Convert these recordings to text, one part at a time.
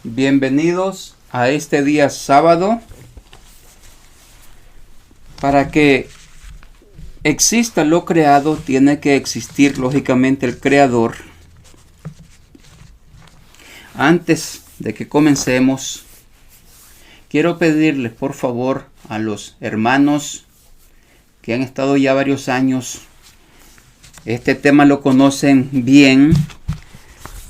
Bienvenidos a este día sábado. Para que exista lo creado, tiene que existir lógicamente el creador. Antes de que comencemos, quiero pedirles por favor a los hermanos que han estado ya varios años, este tema lo conocen bien,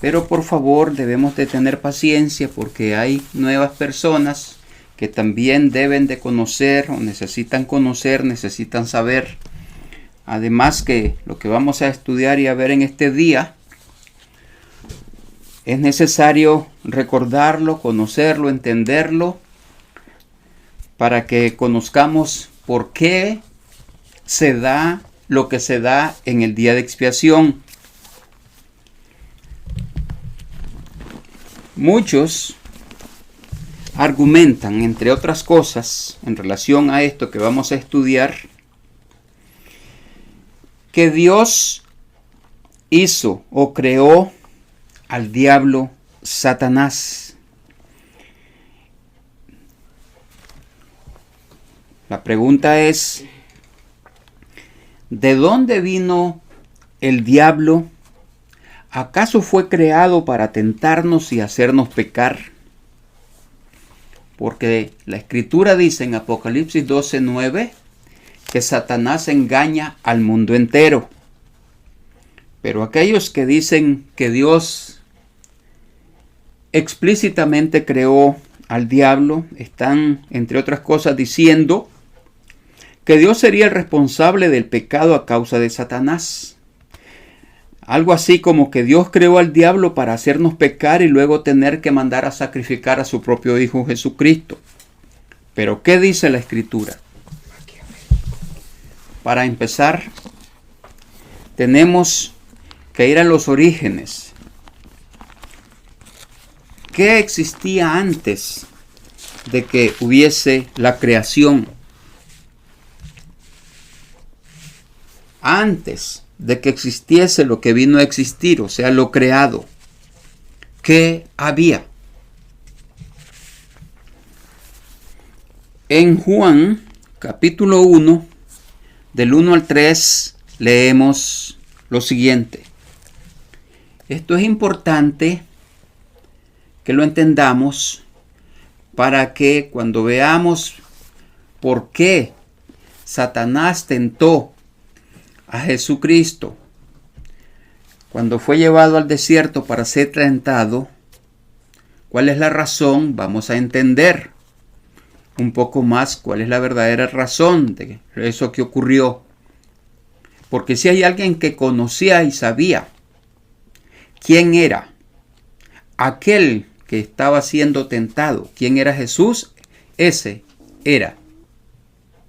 pero por favor debemos de tener paciencia porque hay nuevas personas que también deben de conocer o necesitan conocer, necesitan saber. Además que lo que vamos a estudiar y a ver en este día es necesario recordarlo, conocerlo, entenderlo, para que conozcamos por qué se da lo que se da en el día de expiación. Muchos argumentan, entre otras cosas, en relación a esto que vamos a estudiar, que Dios hizo o creó al diablo Satanás. La pregunta es, ¿de dónde vino el diablo? ¿Acaso fue creado para tentarnos y hacernos pecar? Porque la Escritura dice en Apocalipsis 12:9 que Satanás engaña al mundo entero. Pero aquellos que dicen que Dios explícitamente creó al diablo están, entre otras cosas, diciendo que Dios sería el responsable del pecado a causa de Satanás. Algo así como que Dios creó al diablo para hacernos pecar y luego tener que mandar a sacrificar a su propio Hijo Jesucristo. Pero ¿qué dice la Escritura? Para empezar, tenemos que ir a los orígenes. ¿Qué existía antes de que hubiese la creación? Antes de que existiese lo que vino a existir, o sea, lo creado, ¿qué había? En Juan, capítulo 1, del 1 al 3, leemos lo siguiente. Esto es importante que lo entendamos para que cuando veamos por qué Satanás tentó a Jesucristo cuando fue llevado al desierto para ser tentado, ¿cuál es la razón? Vamos a entender un poco más cuál es la verdadera razón de eso que ocurrió. Porque si hay alguien que conocía y sabía quién era aquel que estaba siendo tentado, quién era Jesús, ese era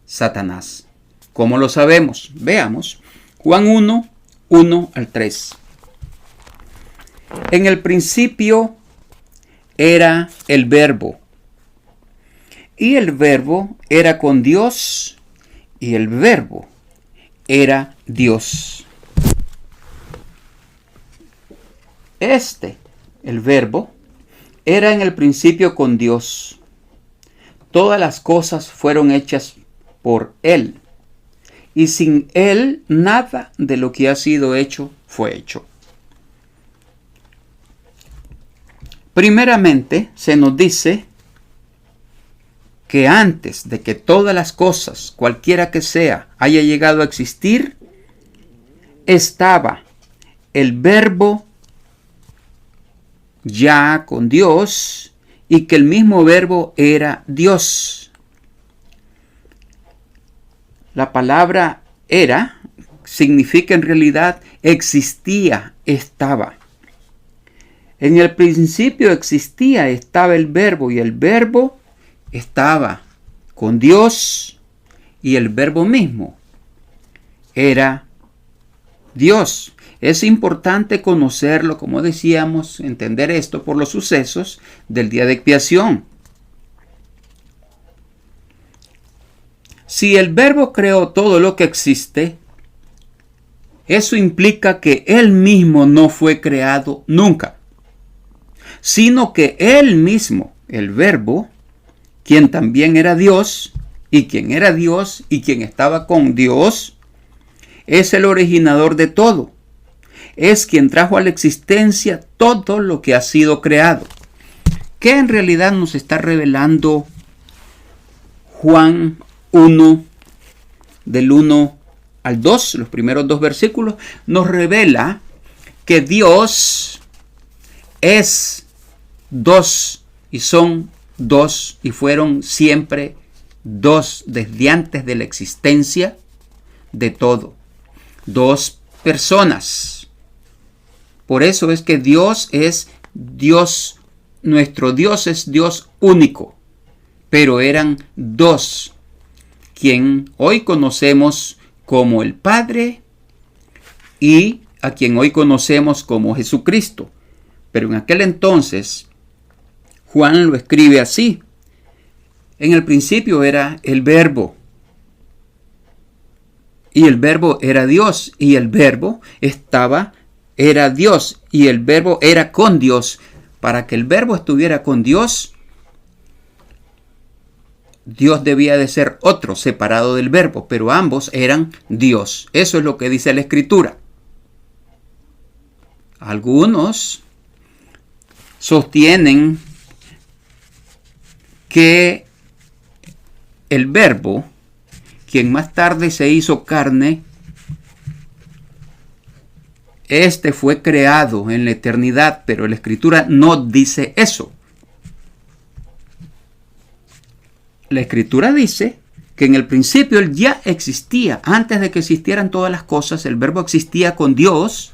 Satanás. ¿Cómo lo sabemos? Veamos. Juan 1, 1 al 3. En el principio era el Verbo, y el Verbo era con Dios, y el Verbo era Dios. El Verbo, era en el principio con Dios. Todas las cosas fueron hechas por Él, y sin Él nada de lo que ha sido hecho fue hecho. Primeramente se nos dice que antes de que todas las cosas, cualquiera que sea, haya llegado a existir, estaba el Verbo ya con Dios y que el mismo Verbo era Dios. La palabra era significa en realidad existía, estaba. En el principio existía, estaba el Verbo y el Verbo estaba con Dios y el Verbo mismo era Dios. Es importante conocerlo, como decíamos, entender esto por los sucesos del día de expiación. Si el Verbo creó todo lo que existe, eso implica que Él mismo no fue creado nunca. sino que Él mismo, el Verbo, quien también era Dios, y quien era Dios y quien estaba con Dios, es el originador de todo. Es quien trajo a la existencia todo lo que ha sido creado. ¿Qué en realidad nos está revelando Juan 1, del 1 al 2, los primeros 2 versículos? Nos revela que Dios es dos y son dos y fueron siempre dos desde antes de la existencia de todo. Dos personas. Por eso es que Dios es Dios, nuestro Dios es Dios único, pero eran dos, quien hoy conocemos como el Padre y a quien hoy conocemos como Jesucristo. Pero en aquel entonces, Juan lo escribe así: en el principio era el Verbo, y el Verbo era Dios, y el Verbo era Dios, y el Verbo era con Dios. Para que el Verbo estuviera con Dios, Dios debía de ser otro, separado del Verbo, pero ambos eran Dios. Eso es lo que dice la Escritura. Algunos sostienen que el Verbo, quien más tarde se hizo carne, este fue creado en la eternidad, pero la Escritura no dice eso. La Escritura dice que en el principio Él ya existía. Antes de que existieran todas las cosas, el Verbo existía con Dios.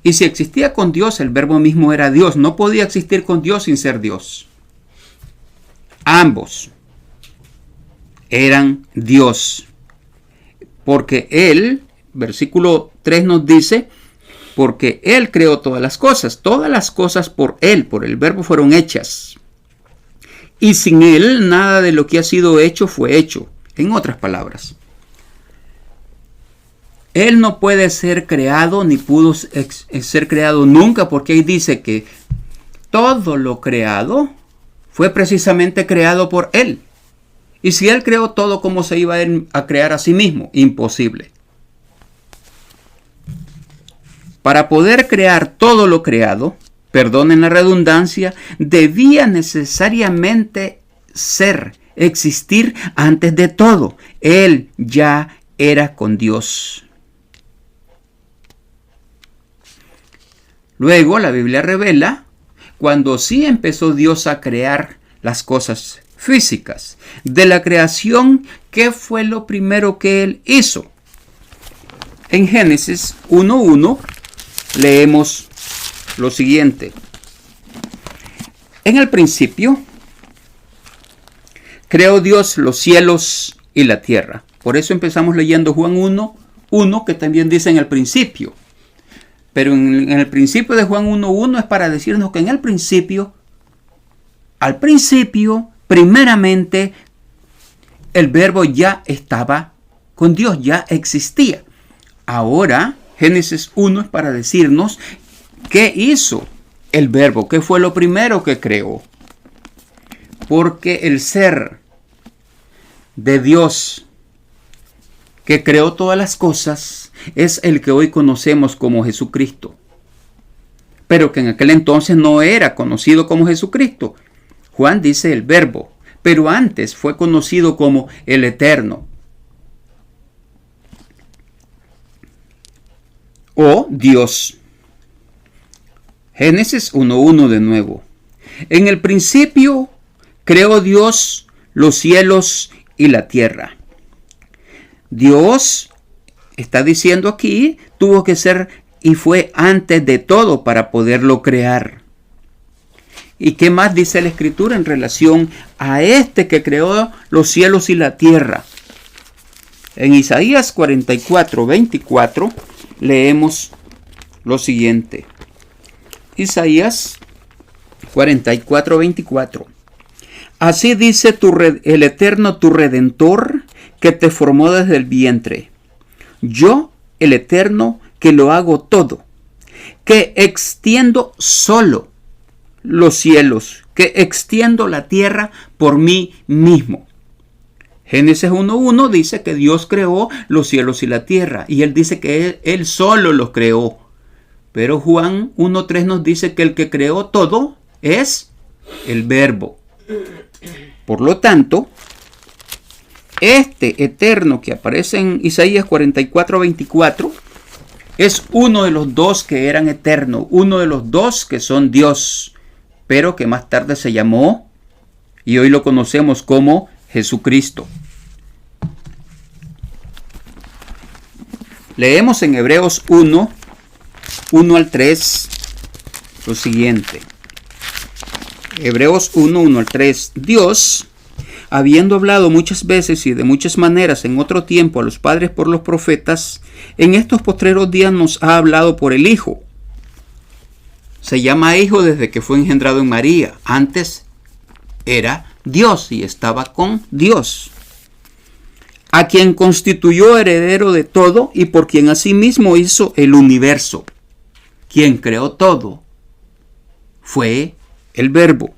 Y si existía con Dios, el Verbo mismo era Dios. No podía existir con Dios sin ser Dios. Ambos eran Dios. Porque Él, versículo 3 nos dice, porque Él creó todas las cosas por Él, por el Verbo fueron hechas. Y sin Él nada de lo que ha sido hecho fue hecho. En otras palabras, Él no puede ser creado ni pudo ser creado nunca, porque ahí dice que todo lo creado fue precisamente creado por Él. Y si Él creó todo, ¿cómo se iba a crear a sí mismo? Imposible. Para poder crear todo lo creado, perdonen la redundancia, debía necesariamente existir antes de todo. Él ya era con Dios. Luego la Biblia revela cuando sí empezó Dios a crear las cosas físicas. De la creación, ¿qué fue lo primero que Él hizo? En Génesis 1:1 leemos lo siguiente: en el principio creó Dios los cielos y la tierra. Por eso empezamos leyendo Juan 1:1, que también dice en el principio. Pero en el principio de Juan 1:1 es para decirnos que en el principio, al principio, primeramente, el Verbo ya estaba con Dios, ya existía. Ahora, Génesis 1 es para decirnos qué hizo el Verbo, qué fue lo primero que creó. Porque el ser de Dios que creó todas las cosas es el que hoy conocemos como Jesucristo. Pero que en aquel entonces no era conocido como Jesucristo. Juan dice el Verbo, pero antes fue conocido como el Eterno. O Dios. Génesis 1:1 de nuevo. En el principio creó Dios los cielos y la tierra. Dios, está diciendo aquí, tuvo que ser y fue antes de todo para poderlo crear. ¿Y qué más dice la Escritura en relación a este que creó los cielos y la tierra? En Isaías 44:24 leemos lo siguiente. Isaías 44:24. Así dice el Eterno, tu Redentor, que te formó desde el vientre. Yo, el Eterno, que lo hago todo, que extiendo solo los cielos, que extiendo la tierra por mí mismo. Génesis 1:1 dice que Dios creó los cielos y la tierra, y Él dice que Él solo los creó. Pero Juan 1:3 nos dice que el que creó todo es el Verbo. Por lo tanto, este eterno que aparece en Isaías 44:24 es uno de los dos que eran eternos, uno de los dos que son Dios, pero que más tarde se llamó y hoy lo conocemos como Jesucristo. Leemos en Hebreos 1:1-3 lo siguiente. Hebreos 1:1-3. Dios, habiendo hablado muchas veces y de muchas maneras en otro tiempo a los padres por los profetas, en estos postreros días nos ha hablado por el Hijo. Se llama Hijo desde que fue engendrado en María. Antes era Dios y estaba con Dios, a quien constituyó heredero de todo y por quien asimismo hizo el universo. Quien creó todo fue el Verbo.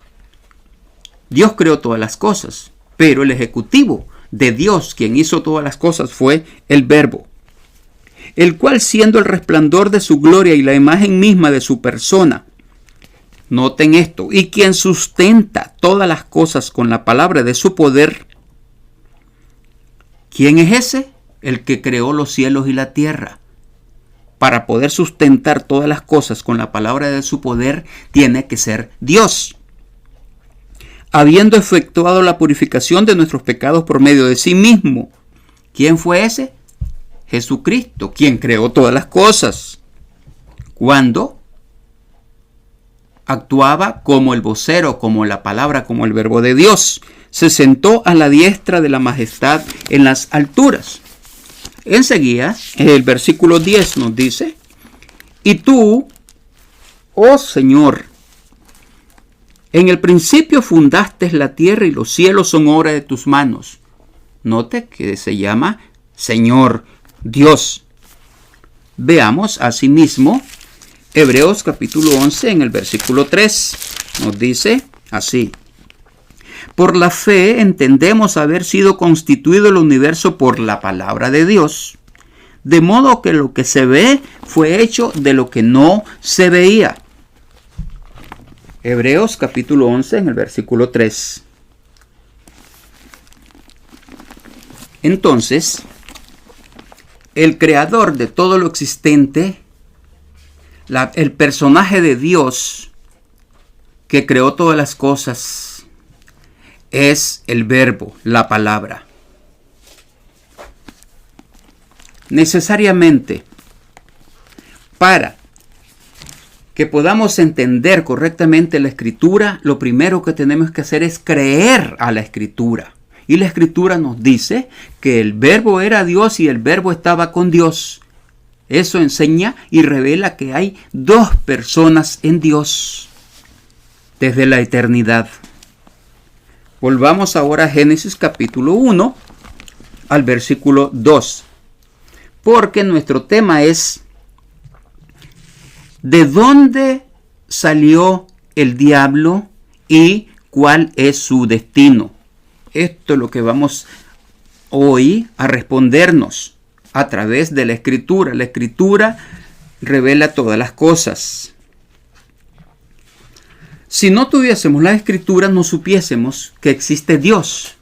Dios creó todas las cosas, pero el ejecutivo de Dios, quien hizo todas las cosas, fue el Verbo, el cual, siendo el resplandor de su gloria y la imagen misma de su persona, noten esto, y quien sustenta todas las cosas con la palabra de su poder. ¿Quién es ese? El que creó los cielos y la tierra. Para poder sustentar todas las cosas con la palabra de su poder, tiene que ser Dios. Habiendo efectuado la purificación de nuestros pecados por medio de sí mismo. ¿Quién fue ese? Jesucristo, quien creó todas las cosas. Cuando actuaba como el vocero, como la palabra, como el verbo de Dios, se sentó a la diestra de la majestad en las alturas. Enseguida, el versículo 10 nos dice: y tú, oh Señor, en el principio fundaste la tierra y los cielos son obra de tus manos. Note que se llama Señor Dios. Veamos asimismo Hebreos capítulo 11 en el versículo 3. Nos dice así: por la fe entendemos haber sido constituido el universo por la palabra de Dios, de modo que lo que se ve fue hecho de lo que no se veía. Hebreos capítulo 11 en el versículo 3. Entonces, el creador de todo lo existente, el personaje de Dios que creó todas las cosas, es el verbo, la palabra. Necesariamente, para que podamos entender correctamente la Escritura, lo primero que tenemos que hacer es creer a la Escritura. Y la Escritura nos dice que el verbo era Dios y el verbo estaba con Dios. Eso enseña y revela que hay dos personas en Dios desde la eternidad. Volvamos ahora a Génesis capítulo 1 al versículo 2. Porque nuestro tema es: ¿de dónde salió el diablo y cuál es su destino? Esto es lo que vamos hoy a respondernos a través de la Escritura. La Escritura revela todas las cosas. Si no tuviésemos la Escritura, no supiésemos que existe Dios.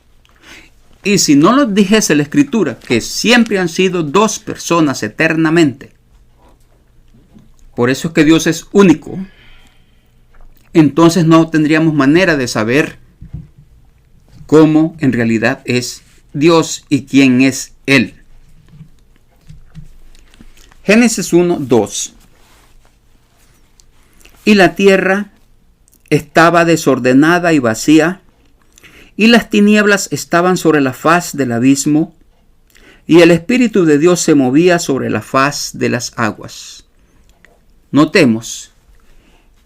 Y si no nos dijese la Escritura que siempre han sido dos personas eternamente, por eso es que Dios es único, entonces no tendríamos manera de saber cómo en realidad es Dios y quién es Él. Génesis 1:2. Y la tierra estaba desordenada y vacía, y las tinieblas estaban sobre la faz del abismo, y el Espíritu de Dios se movía sobre la faz de las aguas. Notemos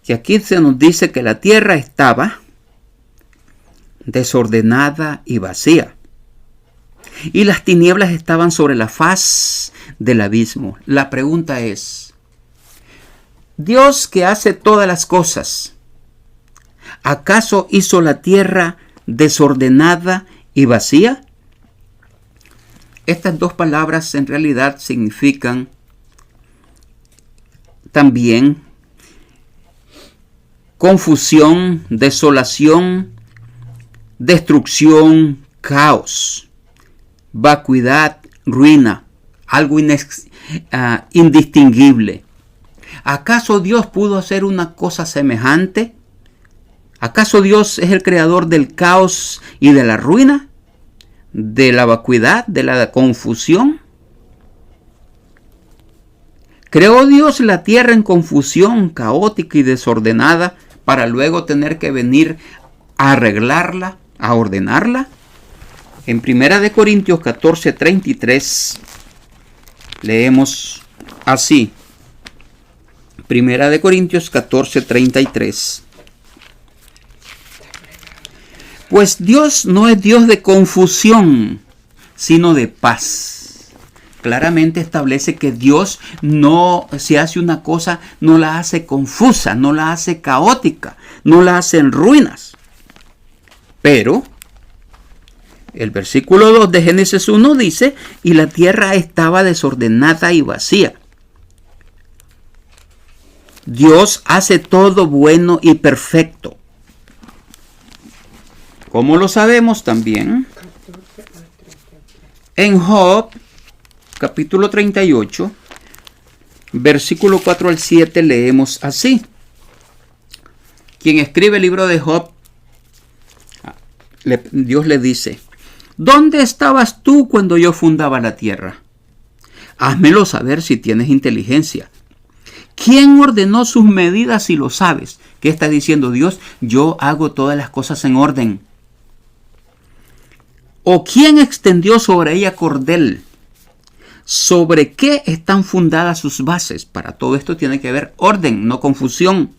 que aquí se nos dice que la tierra estaba desordenada y vacía, y las tinieblas estaban sobre la faz del abismo. La pregunta es: Dios, que hace todas las cosas, ¿Acaso hizo la tierra desordenada y vacía? Estas dos palabras en realidad significan también confusión, desolación, destrucción, caos, vacuidad, ruina, algo indistinguible. ¿Acaso Dios pudo hacer una cosa semejante? ¿Acaso Dios es el creador del caos y de la ruina? ¿De la vacuidad, de la confusión? ¿Creó Dios la tierra en confusión, caótica y desordenada para luego tener que venir a arreglarla, a ordenarla? En 1 Corintios 14:33 leemos así. 1 Corintios 14:33. Pues Dios no es Dios de confusión, sino de paz. Claramente establece que Dios no, si hace una cosa, no la hace confusa, no la hace caótica, no la hace en ruinas. Pero el versículo 2 de Génesis 1 dice, y la tierra estaba desordenada y vacía. Dios hace todo bueno y perfecto. ¿Cómo lo sabemos también? En Job, capítulo 38, versículo 4 al 7, leemos así. Quien escribe el libro de Job, Dios le dice, ¿dónde estabas tú cuando yo fundaba la tierra? Házmelo saber si tienes inteligencia. ¿Quién ordenó sus medidas si lo sabes? ¿Qué está diciendo Dios? Yo hago todas las cosas en orden. ¿O quién extendió sobre ella cordel? ¿Sobre qué están fundadas sus bases? Para todo esto tiene que haber orden, no confusión.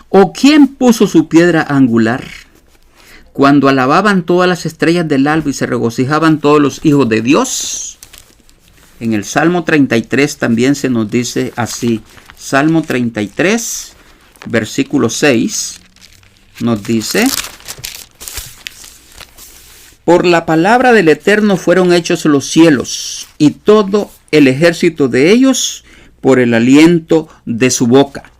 ¿O quién puso su piedra angular? Cuando alababan todas las estrellas del alba y se regocijaban todos los hijos de Dios. En el Salmo 33 también se nos dice así. Salmo 33, versículo 6, nos dice: por la palabra del Eterno fueron hechos los cielos, y todo el ejército de ellos por el aliento de su boca.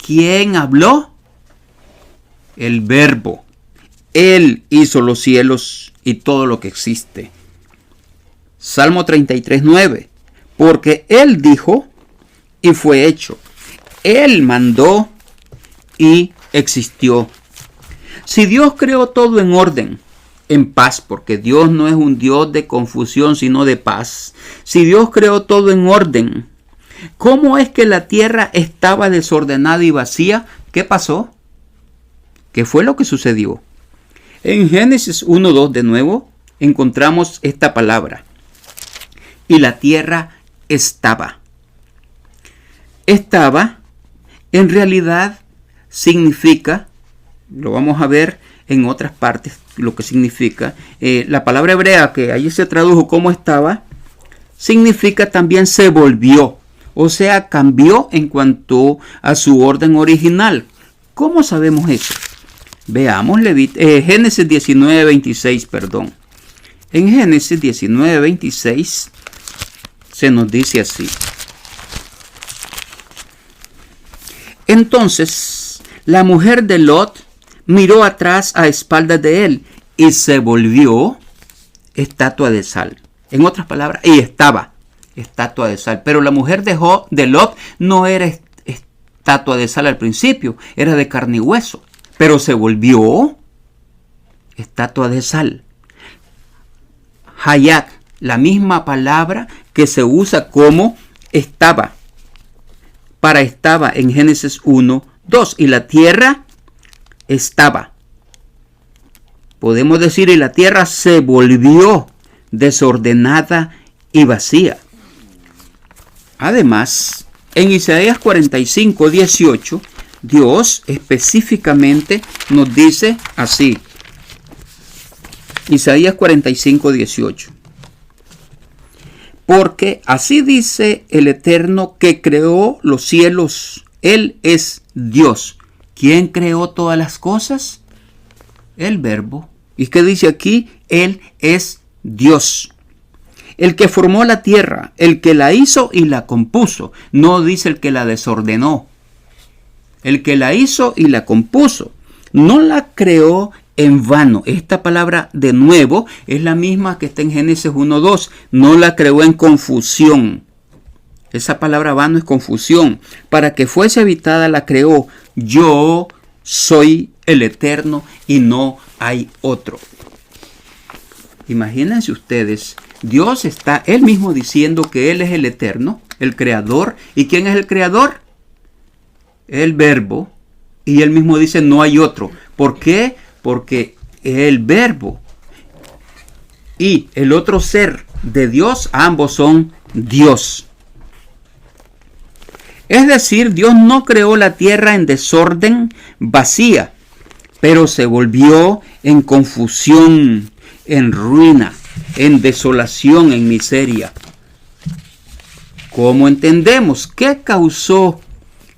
¿Quién habló? El Verbo. Él hizo los cielos y todo lo que existe. Salmo 33, 9. Porque Él dijo y fue hecho. Él mandó y existió. Si Dios creó todo en orden, en paz, porque Dios no es un Dios de confusión, sino de paz. Si Dios creó todo en orden, ¿cómo es que la tierra estaba desordenada y vacía? ¿Qué pasó? ¿Qué fue lo que sucedió? En Génesis 1:2 de nuevo encontramos esta palabra. Y la tierra estaba. Estaba, en realidad, significa, lo vamos a ver en otras partes, lo que significa. La palabra hebrea que allí se tradujo como estaba, significa también se volvió. O sea, cambió en cuanto a su orden original. ¿Cómo sabemos eso? Veamos Génesis 19:26, perdón. En Génesis 19:26 se nos dice así. Entonces, la mujer de Lot miró atrás a espaldas de él y se volvió estatua de sal. En otras palabras, y estaba estatua de sal. Pero la mujer de Lot no era estatua de sal al principio, era de carne y hueso. Pero se volvió estatua de sal. Hayak, la misma palabra que se usa como estaba. Para estaba en Génesis 1:2. Y la tierra estaba. Podemos decir, y la tierra se volvió desordenada y vacía. Además, en Isaías 45:18, Dios específicamente nos dice así. Isaías 45:18. Porque así dice el Eterno que creó los cielos. Él es Dios. ¿Quién creó todas las cosas? El Verbo. ¿Y qué dice aquí? Él es Dios. El que formó la tierra, el que la hizo y la compuso. No dice el que la desordenó. El que la hizo y la compuso. No la creó en vano. Esta palabra de nuevo es la misma que está en Génesis 1:2. No la creó en confusión. Esa palabra vano es confusión. Para que fuese habitada la creó. Yo soy el Eterno y no hay otro. Imagínense ustedes, Dios está él mismo diciendo que Él es el Eterno, el Creador. ¿Y quién es el Creador? El Verbo. Y Él mismo dice no hay otro. ¿Por qué? Porque el Verbo y el otro ser de Dios, ambos son Dios. Es decir, Dios no creó la tierra en desorden, vacía, pero se volvió en confusión, en ruina, en desolación, en miseria. ¿Cómo entendemos? ¿Qué causó?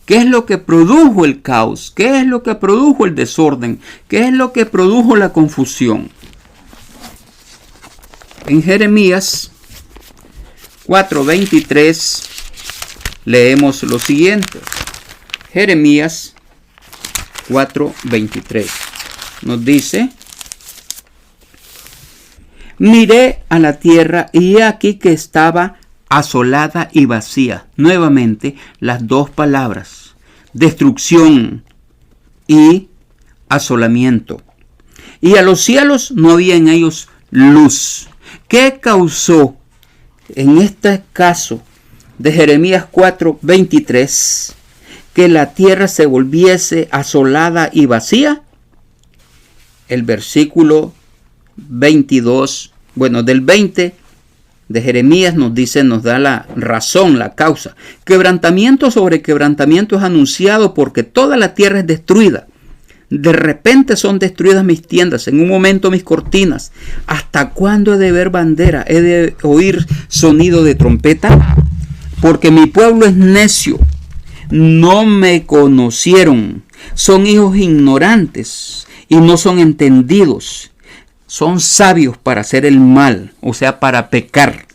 ¿Qué es lo que produjo el caos? ¿Qué es lo que produjo el desorden? ¿Qué es lo que produjo la confusión? En Jeremías 4:23 leemos lo siguiente. Jeremías 4:23 nos dice: miré a la tierra y he aquí que estaba asolada y vacía. Nuevamente las dos palabras, destrucción y asolamiento. Y a los cielos no había en ellos luz. ¿Qué causó en este caso de Jeremías 4:23 que la tierra se volviese asolada y vacía? El versículo 22, del 20 de Jeremías nos dice, nos da la razón, la causa. Quebrantamiento sobre quebrantamiento es anunciado porque toda la tierra es destruida. De repente son destruidas mis tiendas, en un momento mis cortinas. ¿Hasta cuándo he de ver bandera? ¿He de oír sonido de trompeta? Porque mi pueblo es necio. No me conocieron. Son hijos ignorantes y no son entendidos. Son sabios para hacer el mal, o sea, para pecar.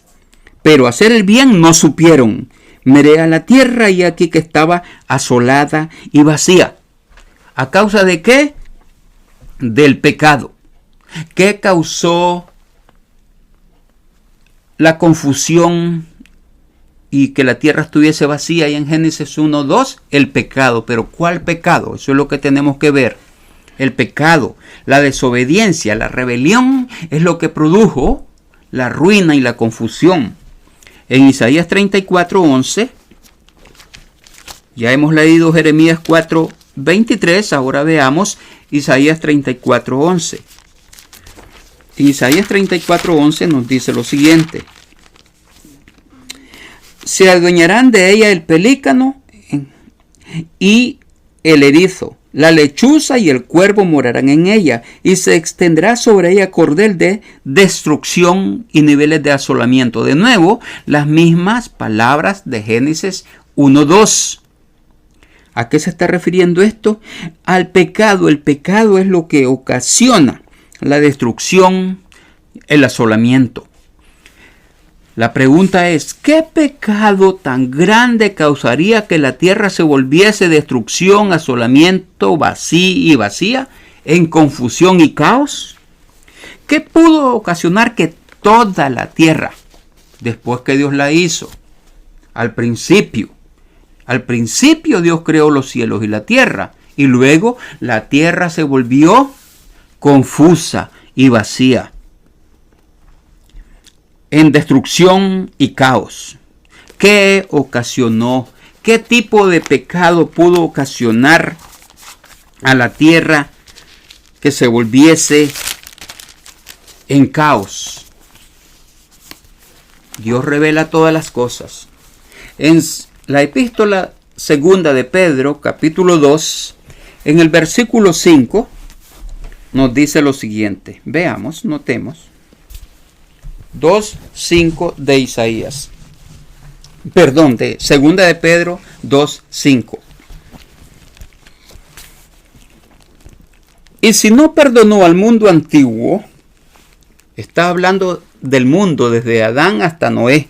Pero hacer el bien no supieron. Miré a la tierra y aquí que estaba asolada y vacía. ¿A causa de qué? Del pecado. ¿Qué causó la confusión y que la tierra estuviese vacía? Y en Génesis 1:2, el pecado. Pero ¿cuál pecado? Eso es lo que tenemos que ver. El pecado, la desobediencia, la rebelión es lo que produjo la ruina y la confusión. En Isaías 34:11, ya hemos leído Jeremías 4:23, ahora veamos Isaías 34:11. Isaías 34:11 nos dice lo siguiente: se adueñarán de ella el pelícano y el erizo. La lechuza y el cuervo morarán en ella, y se extenderá sobre ella cordel de destrucción y niveles de asolamiento. De nuevo, las mismas palabras de Génesis 1:2. ¿A qué se está refiriendo esto? Al pecado. El pecado es lo que ocasiona la destrucción, el asolamiento. La pregunta es, ¿qué pecado tan grande causaría que la tierra se volviese destrucción, asolamiento, vacía, en confusión y caos? ¿Qué pudo ocasionar que toda la tierra, después que Dios la hizo, al principio Dios creó los cielos y la tierra, y luego la tierra se volvió confusa y vacía, en destrucción y caos? ¿Qué ocasionó? ¿Qué tipo de pecado pudo ocasionar a la tierra que se volviese en caos? Dios revela todas las cosas. En la epístola segunda de Pedro, capítulo 2, en el versículo 5, nos dice lo siguiente. Veamos, notemos. 2:5 de Isaías. De segunda de Pedro 2:5. Y si no perdonó al mundo antiguo, está hablando del mundo desde Adán hasta Noé,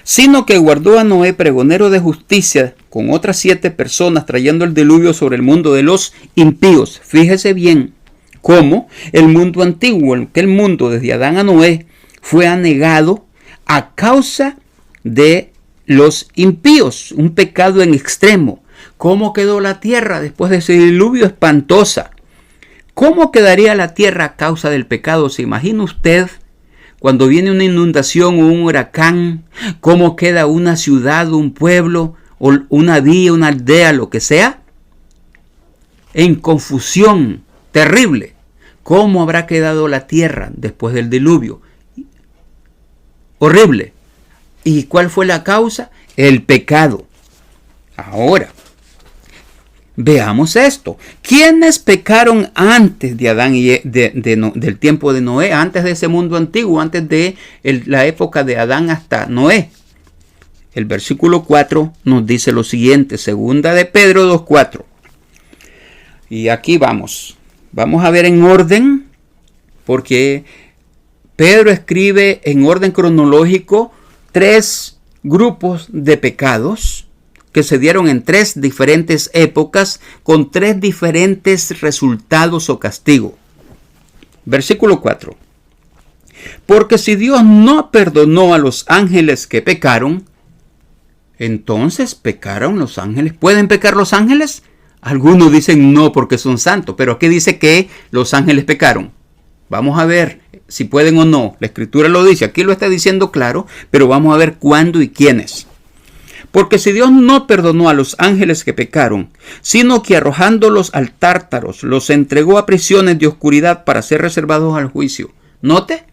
sino que guardó a Noé pregonero de justicia con otras 7 personas, trayendo el diluvio sobre el mundo de los impíos. Fíjese bien cómo el mundo antiguo, aquel mundo desde Adán a Noé, fue anegado a causa de los impíos, un pecado en extremo. ¿Cómo quedó la tierra después de ese diluvio espantosa? ¿Cómo quedaría la tierra a causa del pecado? ¿Se imagina usted cuando viene una inundación o un huracán? ¿Cómo queda una ciudad, un pueblo, o una villa, una aldea, lo que sea? En confusión terrible. ¿Cómo habrá quedado la tierra después del diluvio? Horrible. ¿Y cuál fue la causa? El pecado. Ahora, veamos esto. ¿Quiénes pecaron antes de Adán y del tiempo de Noé, antes de ese mundo antiguo, antes de la época de Adán hasta Noé? El versículo 4 nos dice lo siguiente, segunda de Pedro 2:4. Y aquí vamos. Vamos a ver en orden, porque Pedro escribe en orden cronológico 3 grupos de pecados que se dieron en 3 diferentes épocas con 3 diferentes resultados o castigo. Versículo 4. Porque si Dios no perdonó a los ángeles que pecaron, entonces pecaron los ángeles. ¿Pueden pecar los ángeles? Algunos dicen no porque son santos, pero aquí dice que los ángeles pecaron. Vamos a ver si pueden o no. La escritura lo dice, aquí lo está diciendo claro, pero vamos a ver cuándo y quiénes. Porque si Dios no perdonó a los ángeles que pecaron, sino que arrojándolos al Tártaros, los entregó a prisiones de oscuridad para ser reservados al juicio. Note,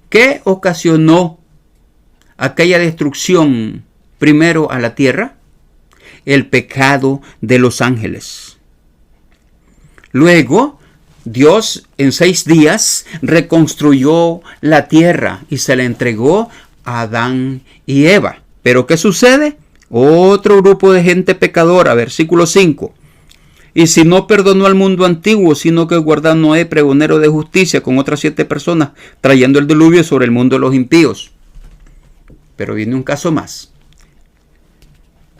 ¿qué ocasionó aquella destrucción primero a la tierra? El pecado de los ángeles. Luego, Dios en 6 días reconstruyó la tierra y se la entregó a Adán y Eva. ¿Pero qué sucede? Otro grupo de gente pecadora, versículo 5. Y si no perdonó al mundo antiguo, sino que guardó a Noé pregonero de justicia con otras 7 personas, trayendo el diluvio sobre el mundo de los impíos. Pero viene un caso más.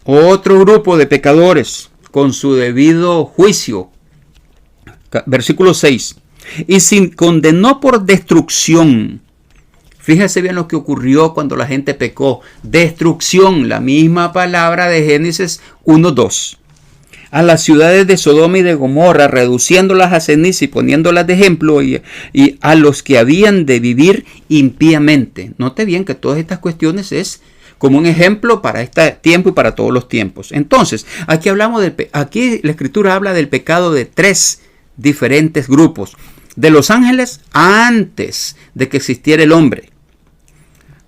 Otro grupo de pecadores con su debido juicio. Versículo 6. Y si condenó por destrucción. Fíjese bien lo que ocurrió cuando la gente pecó. Destrucción, la misma palabra de Génesis 1:2. A las ciudades de Sodoma y de Gomorra, reduciéndolas a ceniza y poniéndolas de ejemplo, y a los que habían de vivir impíamente. Note bien que todas estas cuestiones es como un ejemplo para este tiempo y para todos los tiempos. Entonces, aquí aquí la escritura habla del pecado de 3 diferentes grupos. De los ángeles antes de que existiera el hombre.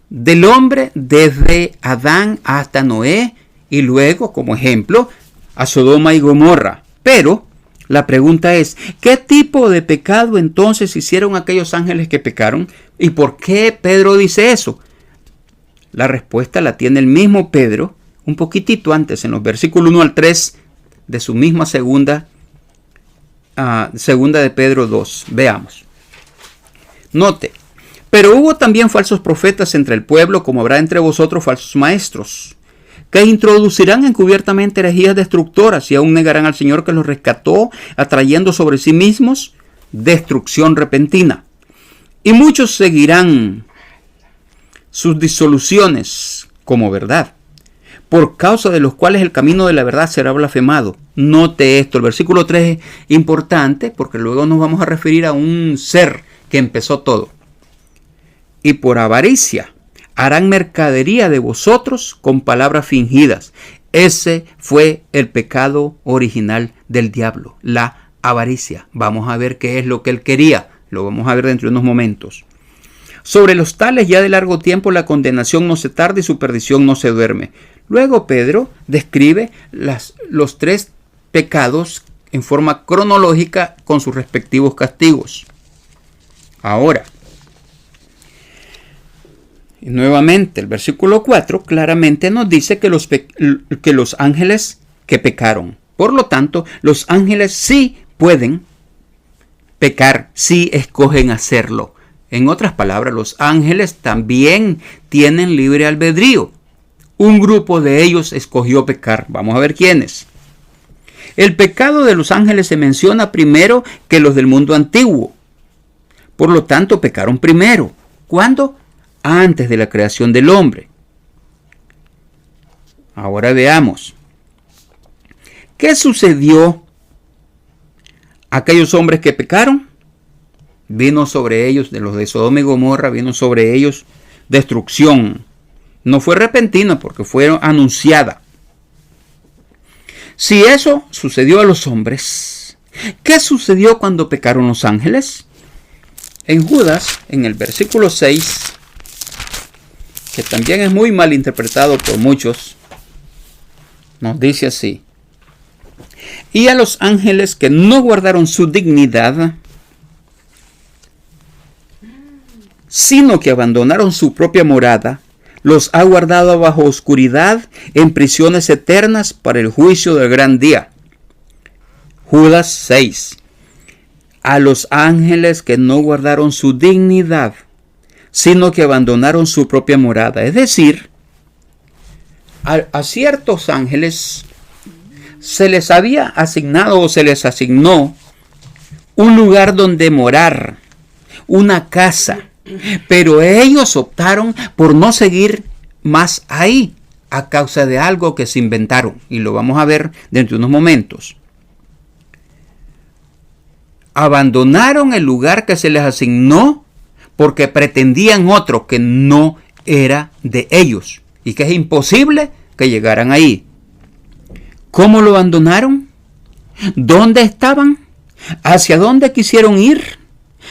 Del hombre desde Adán hasta Noé y luego, como ejemplo, a Sodoma y Gomorra. Pero la pregunta es, ¿qué tipo de pecado entonces hicieron aquellos ángeles que pecaron? ¿Y por qué Pedro dice eso? La respuesta la tiene el mismo Pedro un poquitito antes, en los versículos 1 al 3 de su misma segunda de Pedro 2. Veamos. Note, pero hubo también falsos profetas entre el pueblo, como habrá entre vosotros falsos maestros, que introducirán encubiertamente herejías destructoras y aún negarán al Señor que los rescató, atrayendo sobre sí mismos destrucción repentina. Y muchos seguirán sus disoluciones como verdad, por causa de los cuales el camino de la verdad será blasfemado. Note esto, el versículo 3 es importante porque luego nos vamos a referir a un ser que empezó todo. Y por avaricia harán mercadería de vosotros con palabras fingidas. Ese fue el pecado original del diablo, la avaricia. Vamos a ver qué es lo que él quería. Lo vamos a ver dentro de unos momentos. Sobre los tales ya de largo tiempo la condenación no se tarda y su perdición no se duerme. Luego Pedro describe los 3 pecados en forma cronológica con sus respectivos castigos. Ahora, nuevamente el versículo 4 claramente nos dice que los ángeles que pecaron. Por lo tanto, los ángeles sí pueden pecar si escogen hacerlo. En otras palabras, los ángeles también tienen libre albedrío. Un grupo de ellos escogió pecar. Vamos a ver quiénes. El pecado de los ángeles se menciona primero que los del mundo antiguo. Por lo tanto, pecaron primero. ¿Cuándo? Antes de la creación del hombre. Ahora veamos. ¿Qué sucedió a aquellos hombres que pecaron? Vino sobre ellos, de los de Sodoma y Gomorra, vino sobre ellos destrucción. No fue repentina porque fue anunciada. Si eso sucedió a los hombres, ¿qué sucedió cuando pecaron los ángeles? En Judas, en el versículo 6, que también es muy mal interpretado por muchos, nos dice así: y a los ángeles que no guardaron su dignidad, sino que abandonaron su propia morada, los ha guardado bajo oscuridad en prisiones eternas para el juicio del gran día. Judas 6. A los ángeles que no guardaron su dignidad, sino que abandonaron su propia morada. Es decir, a ciertos ángeles se les había asignado o se les asignó un lugar donde morar, una casa. Pero ellos optaron por no seguir más ahí a causa de algo que se inventaron. Y lo vamos a ver dentro de unos momentos. Abandonaron el lugar que se les asignó porque pretendían otro que no era de ellos. Y que es imposible que llegaran ahí. ¿Cómo lo abandonaron? ¿Dónde estaban? ¿Hacia dónde quisieron ir?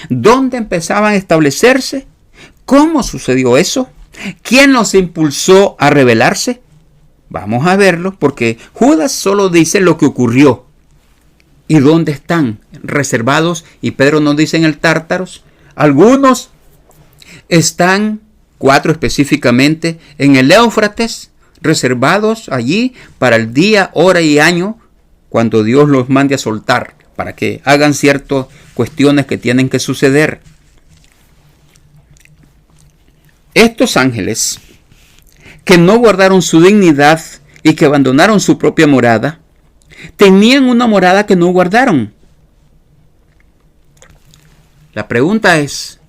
¿Dónde empezaban a establecerse? ¿Cómo sucedió eso? ¿Quién los impulsó a rebelarse? Vamos a verlo, porque Judas solo dice lo que ocurrió. ¿Y dónde están? Reservados, y Pedro nos dice en el Tártaros. Algunos están, 4 específicamente, en el Éufrates, reservados allí para el día, hora y año, cuando Dios los mande a soltar, para que hagan ciertas cuestiones que tienen que suceder. Estos ángeles que no guardaron su dignidad y que abandonaron su propia morada, tenían una morada que no guardaron. La pregunta es,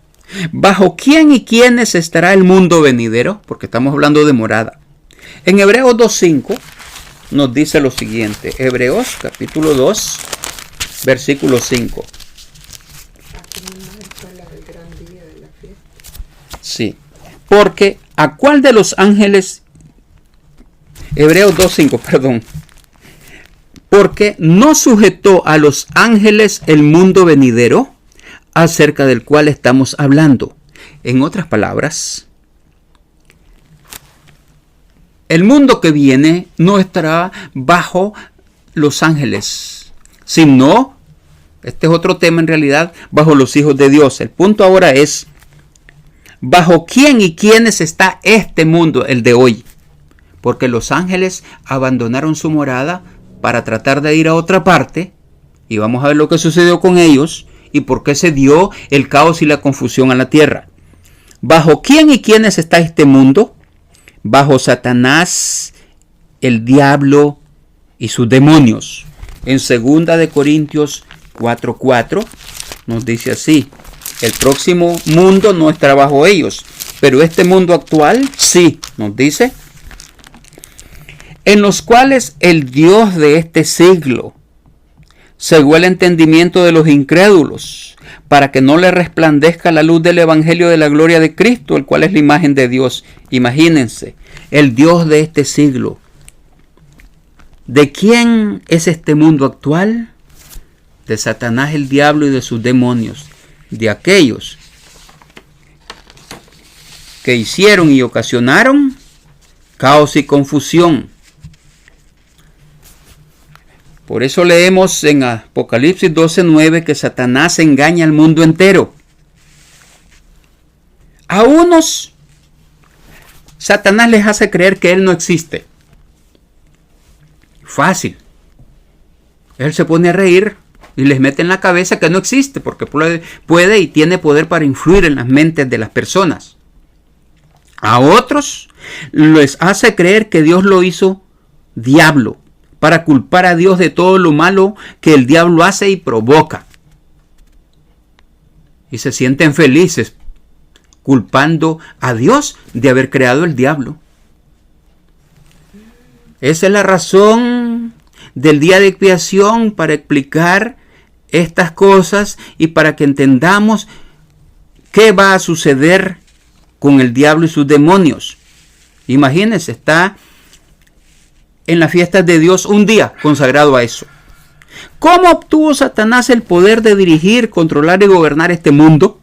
¿bajo quién y quiénes estará el mundo venidero? Porque estamos hablando de morada. En Hebreos 2.5 nos dice lo siguiente. Hebreos capítulo 2, versículo 5. Sí, porque ¿a cuál de los ángeles? Hebreos 2.5, perdón. Porque no sujetó a los ángeles el mundo venidero acerca del cual estamos hablando. En otras palabras, el mundo que viene no estará bajo los ángeles, sino, este es otro tema en realidad, bajo los hijos de Dios. El punto ahora es, ¿bajo quién y quiénes está este mundo, el de hoy? Porque los ángeles abandonaron su morada para tratar de ir a otra parte, y vamos a ver lo que sucedió con ellos y por qué se dio el caos y la confusión a la tierra. ¿Bajo quién y quiénes está este mundo? Bajo Satanás, el diablo y sus demonios. En 2 de Corintios 4:4 nos dice así: el próximo mundo no estará bajo ellos, pero este mundo actual sí, nos dice, en los cuales el Dios de este siglo cegó el entendimiento de los incrédulos, para que no le resplandezca la luz del evangelio de la gloria de Cristo, el cual es la imagen de Dios. Imagínense, el Dios de este siglo. ¿De quién es este mundo actual? De Satanás, el diablo, y de sus demonios. De aquellos que hicieron y ocasionaron caos y confusión. Por eso leemos en Apocalipsis 12:9 que Satanás engaña al mundo entero. A unos, Satanás les hace creer que Él no existe. Fácil. Él se pone a reír y les mete en la cabeza que no existe, porque puede y tiene poder para influir en las mentes de las personas. A otros les hace creer que Dios lo hizo diablo, para culpar a Dios de todo lo malo que el diablo hace y provoca. Y se sienten felices culpando a Dios de haber creado el diablo. Esa es la razón del día de expiación, para explicar estas cosas y para que entendamos qué va a suceder con el diablo y sus demonios. Imagínense, está en las fiestas de Dios un día consagrado a eso. ¿Cómo obtuvo Satanás el poder de dirigir, controlar y gobernar este mundo?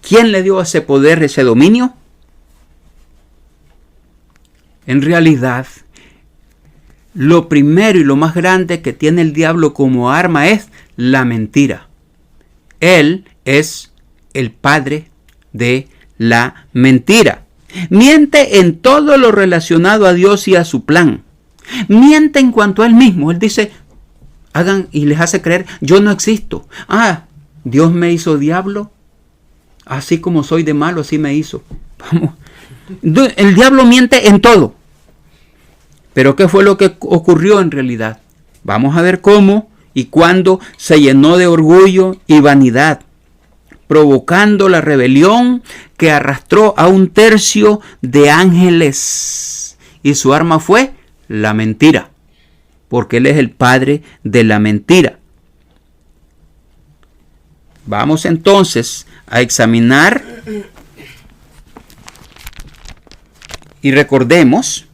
¿Quién le dio ese poder, ese dominio? En realidad, lo primero y lo más grande que tiene el diablo como arma es la mentira. Él es el padre de la mentira. Miente en todo lo relacionado a Dios y a su plan. Miente en cuanto a él mismo. Él dice, hagan, y les hace creer, yo no existo. Dios me hizo diablo. Así como soy de malo, así me hizo. Vamos. El diablo miente en todo. Pero ¿qué fue lo que ocurrió en realidad? Vamos a ver cómo y cuándo se llenó de orgullo y vanidad, provocando la rebelión que arrastró a 1/3 de ángeles. Y su arma fue la mentira, porque él es el padre de la mentira. Vamos entonces a examinar y recordemos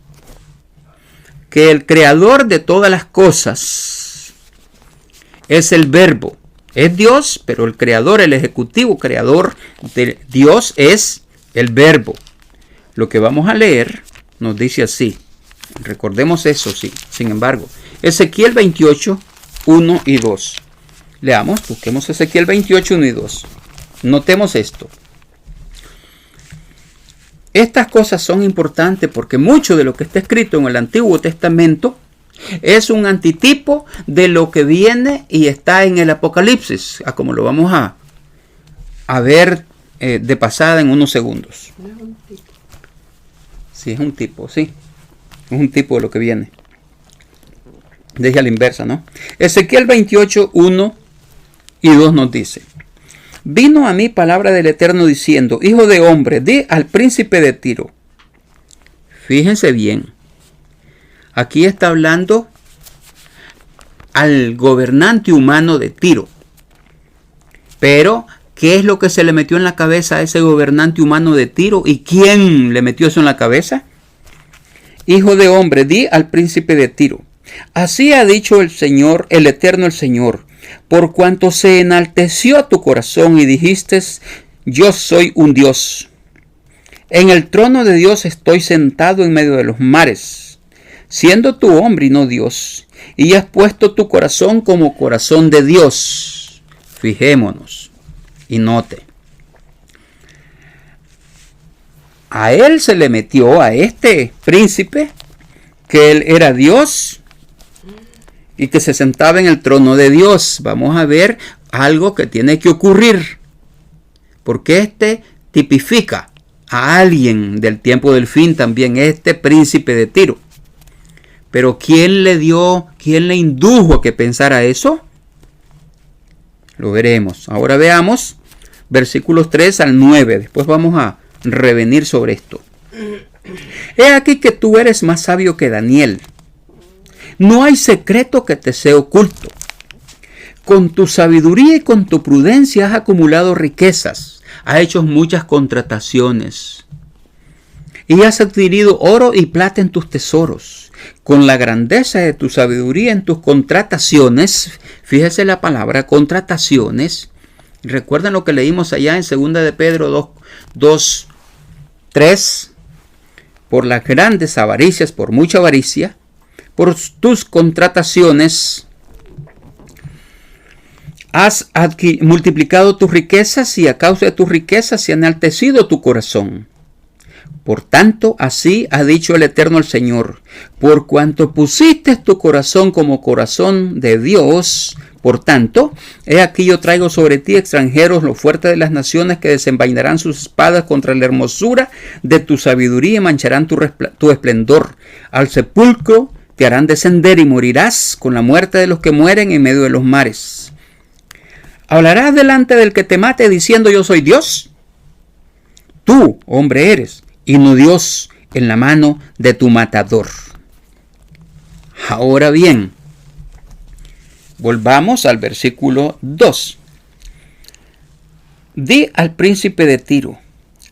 que el creador de todas las cosas es el Verbo. Es Dios, pero el creador, el ejecutivo creador de Dios es el Verbo. Lo que vamos a leer nos dice así. Recordemos eso, sí. Sin embargo, Ezequiel 28, 1 y 2. Leamos, busquemos Ezequiel 28, 1 y 2. Notemos esto. Estas cosas son importantes porque mucho de lo que está escrito en el Antiguo Testamento es un antitipo de lo que viene y está en el Apocalipsis, como lo vamos a ver de pasada en unos segundos. Sí, es un tipo, sí. Es un tipo de lo que viene. Deje a la inversa, ¿no? Ezequiel 28, 1 y 2 nos dice: vino a mí palabra del Eterno diciendo, hijo de hombre, di al príncipe de Tiro. Fíjense bien. Aquí está hablando al gobernante humano de Tiro. Pero, ¿qué es lo que se le metió en la cabeza a ese gobernante humano de Tiro? ¿Y quién le metió eso en la cabeza? Hijo de hombre, di al príncipe de Tiro. Así ha dicho el Señor, el Eterno el Señor. Por cuanto se enalteció tu corazón y dijiste, yo soy un Dios. En el trono de Dios estoy sentado en medio de los mares, siendo tú hombre y no Dios, y has puesto tu corazón como corazón de Dios. Fijémonos y note. A él se le metió, a este príncipe, que él era Dios y que se sentaba en el trono de Dios. Vamos a ver algo que tiene que ocurrir, porque este tipifica a alguien del tiempo del fin también, este príncipe de Tiro. Pero ¿quién le indujo a que pensara eso? Lo veremos. Ahora veamos versículos 3 al 9. Después vamos a revenir sobre esto. He aquí que tú eres más sabio que Daniel. No hay secreto que te sea oculto. Con tu sabiduría y con tu prudencia has acumulado riquezas. Has hecho muchas contrataciones. Y has adquirido oro y plata en tus tesoros. Con la grandeza de tu sabiduría en tus contrataciones. Fíjese la palabra contrataciones. Recuerden lo que leímos allá en 2 de Pedro 2, 3. Por las grandes avaricias, por mucha avaricia, por tus contrataciones, has multiplicado tus riquezas y a causa de tus riquezas se ha enaltecido tu corazón. Por tanto, así ha dicho el Eterno el Señor, por cuanto pusiste tu corazón como corazón de Dios, Por tanto, he aquí yo traigo sobre ti extranjeros, los fuertes de las naciones, que desenvainarán sus espadas contra la hermosura de tu sabiduría y mancharán tu esplendor. Al sepulcro te harán descender y morirás con la muerte de los que mueren en medio de los mares. ¿Hablarás delante del que te mate diciendo yo soy Dios? Tú, hombre, eres, y no Dios, en la mano de tu matador. Ahora bien, volvamos al versículo 2. Di al príncipe de Tiro: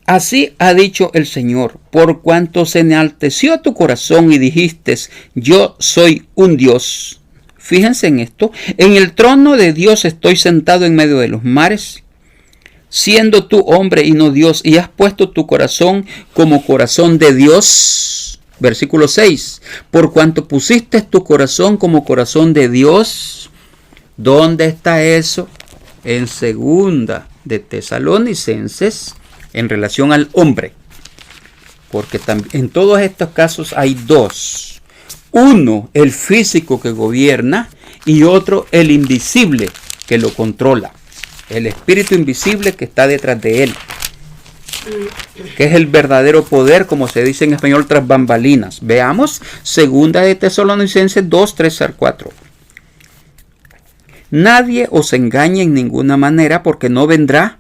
así ha dicho el Señor, por cuanto se enalteció tu corazón y dijiste, yo soy un Dios. Fíjense en esto: en el trono de Dios estoy sentado en medio de los mares, siendo tú hombre y no Dios, y has puesto tu corazón como corazón de Dios. Versículo 6. Por cuanto pusiste tu corazón como corazón de Dios. ¿Dónde está eso? En segunda de Tesalonicenses, en relación al hombre. Porque en todos estos casos hay dos. Uno, el físico que gobierna, y otro, el invisible que lo controla. El espíritu invisible que está detrás de él, que es el verdadero poder, como se dice en español, tras bambalinas. Veamos segunda de Tesalonicenses 2, 3 al 4. Nadie os engañe en ninguna manera, porque no vendrá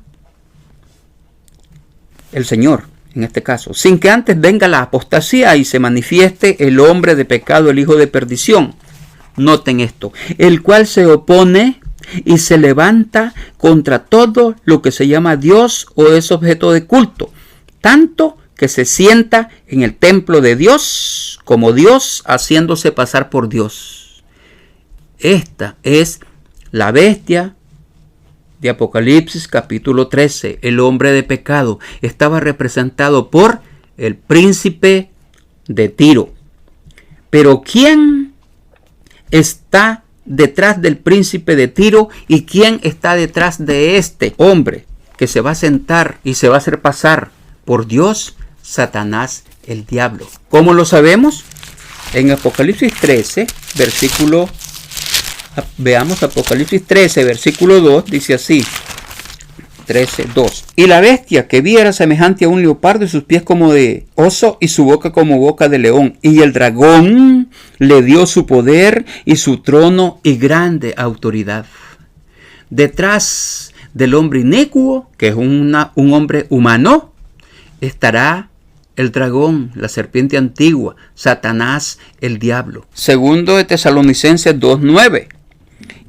el Señor, en este caso, sin que antes venga la apostasía y se manifieste el hombre de pecado, el hijo de perdición. Noten esto: el cual se opone y se levanta contra todo lo que se llama Dios o es objeto de culto, tanto que se sienta en el templo de Dios como Dios, haciéndose pasar por Dios. Esta es la bestia de Apocalipsis capítulo 13, el hombre de pecado. Estaba representado por el príncipe de Tiro. Pero ¿quién está detrás del príncipe de Tiro y quién está detrás de este hombre que se va a sentar y se va a hacer pasar por Dios? Satanás, el diablo. ¿Cómo lo sabemos? En Apocalipsis 13, versículo, veamos Apocalipsis 13, versículo 2, dice así: 13:2. Y la bestia que vi era semejante a un leopardo, y sus pies como de oso, y su boca como boca de león. Y el dragón le dio su poder y su trono y grande autoridad. Detrás del hombre inicuo, que es un hombre humano, estará el dragón, la serpiente antigua, Satanás, el diablo. Segundo de Tesalonicenses 2:9.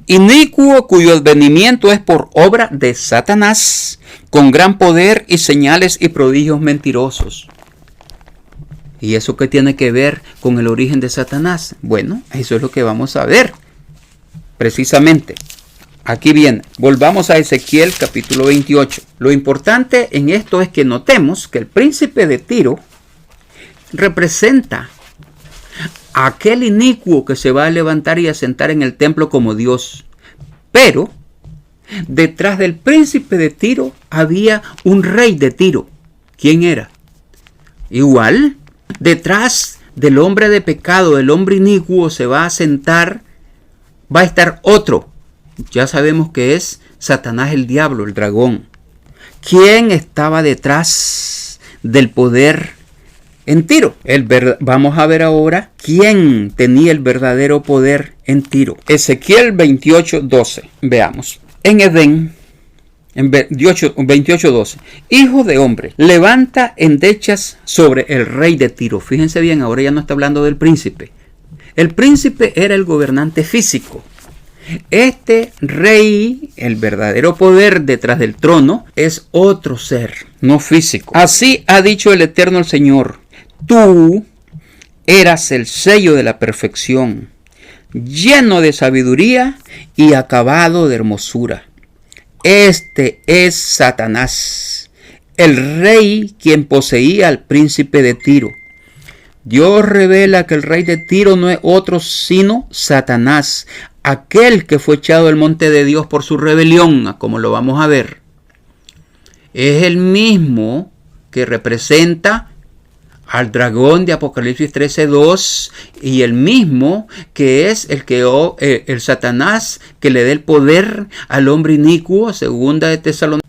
Inicuo, cuyo advenimiento es por obra de Satanás, con gran poder y señales y prodigios mentirosos. ¿Y eso qué tiene que ver con el origen de Satanás? Bueno, eso es lo que vamos a ver. Precisamente, aquí viene. Volvamos a Ezequiel capítulo 28. Lo importante en esto es que notemos que el príncipe de Tiro representa aquel inicuo que se va a levantar y a sentar en el templo como Dios. Pero detrás del príncipe de Tiro había un rey de Tiro. ¿Quién era? Igual, detrás del hombre de pecado, del hombre inicuo, se va a sentar, va a estar otro. Ya sabemos que es Satanás, el diablo, el dragón. ¿Quién estaba detrás del poder en Tiro? Vamos a ver ahora quién tenía el verdadero poder en Tiro. Ezequiel 28:12. Veamos. En Edén, en 28:12. Hijo de hombre, levanta endechas sobre el rey de Tiro. Fíjense bien, ahora ya no está hablando del príncipe. El príncipe era el gobernante físico. Este rey, el verdadero poder detrás del trono, es otro ser, no físico. Así ha dicho el Eterno el Señor: tú eras el sello de la perfección, lleno de sabiduría y acabado de hermosura. Este es Satanás, el rey quien poseía al príncipe de Tiro. Dios revela que el rey de Tiro no es otro sino Satanás, aquel que fue echado del monte de Dios por su rebelión, como lo vamos a ver. Es el mismo que representa al dragón de Apocalipsis 13:2 y el mismo que es el Satanás que le dé el poder al hombre inicuo, segunda de Tesalonicenses.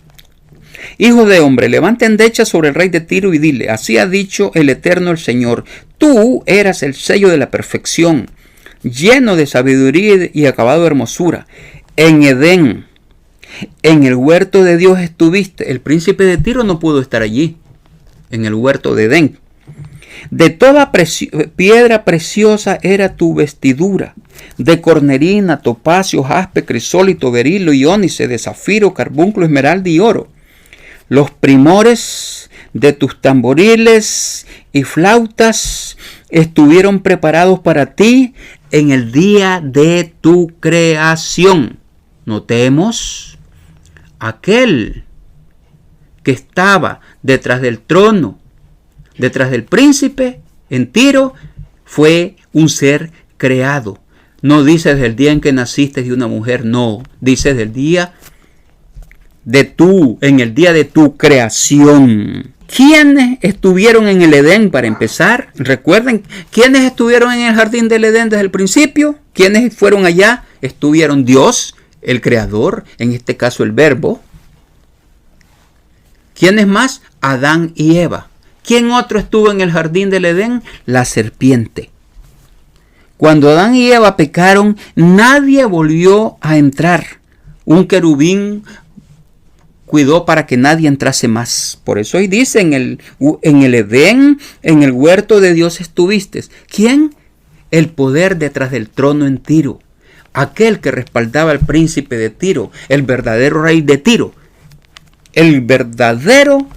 Hijo de hombre, levanta endecha sobre el rey de Tiro y dile, así ha dicho el Eterno el Señor, tú eras el sello de la perfección, lleno de sabiduría y acabado de hermosura. En Edén, en el huerto de Dios estuviste. El príncipe de Tiro no pudo estar allí, en el huerto de Edén. De toda piedra preciosa era tu vestidura, de cornerina, topacio, jaspe, crisólito, berilo y ónice, de zafiro, carbunclo, esmeralda y oro. Los primores de tus tamboriles y flautas estuvieron preparados para ti en el día de tu creación. Notemos, aquel que estaba detrás del trono, detrás del príncipe en Tiro, fue un ser creado. No dice desde el día en que naciste de una mujer, no, dice desde el día en el día de tu creación. ¿Quiénes estuvieron en el Edén para empezar? Recuerden, ¿quiénes estuvieron en el jardín del Edén desde el principio? ¿Quiénes fueron allá? Estuvieron Dios, el creador, en este caso el verbo. ¿Quiénes más? Adán y Eva. ¿Quién otro estuvo en el jardín del Edén? La serpiente. Cuando Adán y Eva pecaron, nadie volvió a entrar. Un querubín cuidó para que nadie entrase más. Por eso hoy dice, en el Edén, en el huerto de Dios estuviste. ¿Quién? El poder detrás del trono en Tiro. Aquel que respaldaba al príncipe de Tiro, el verdadero rey de Tiro. El verdadero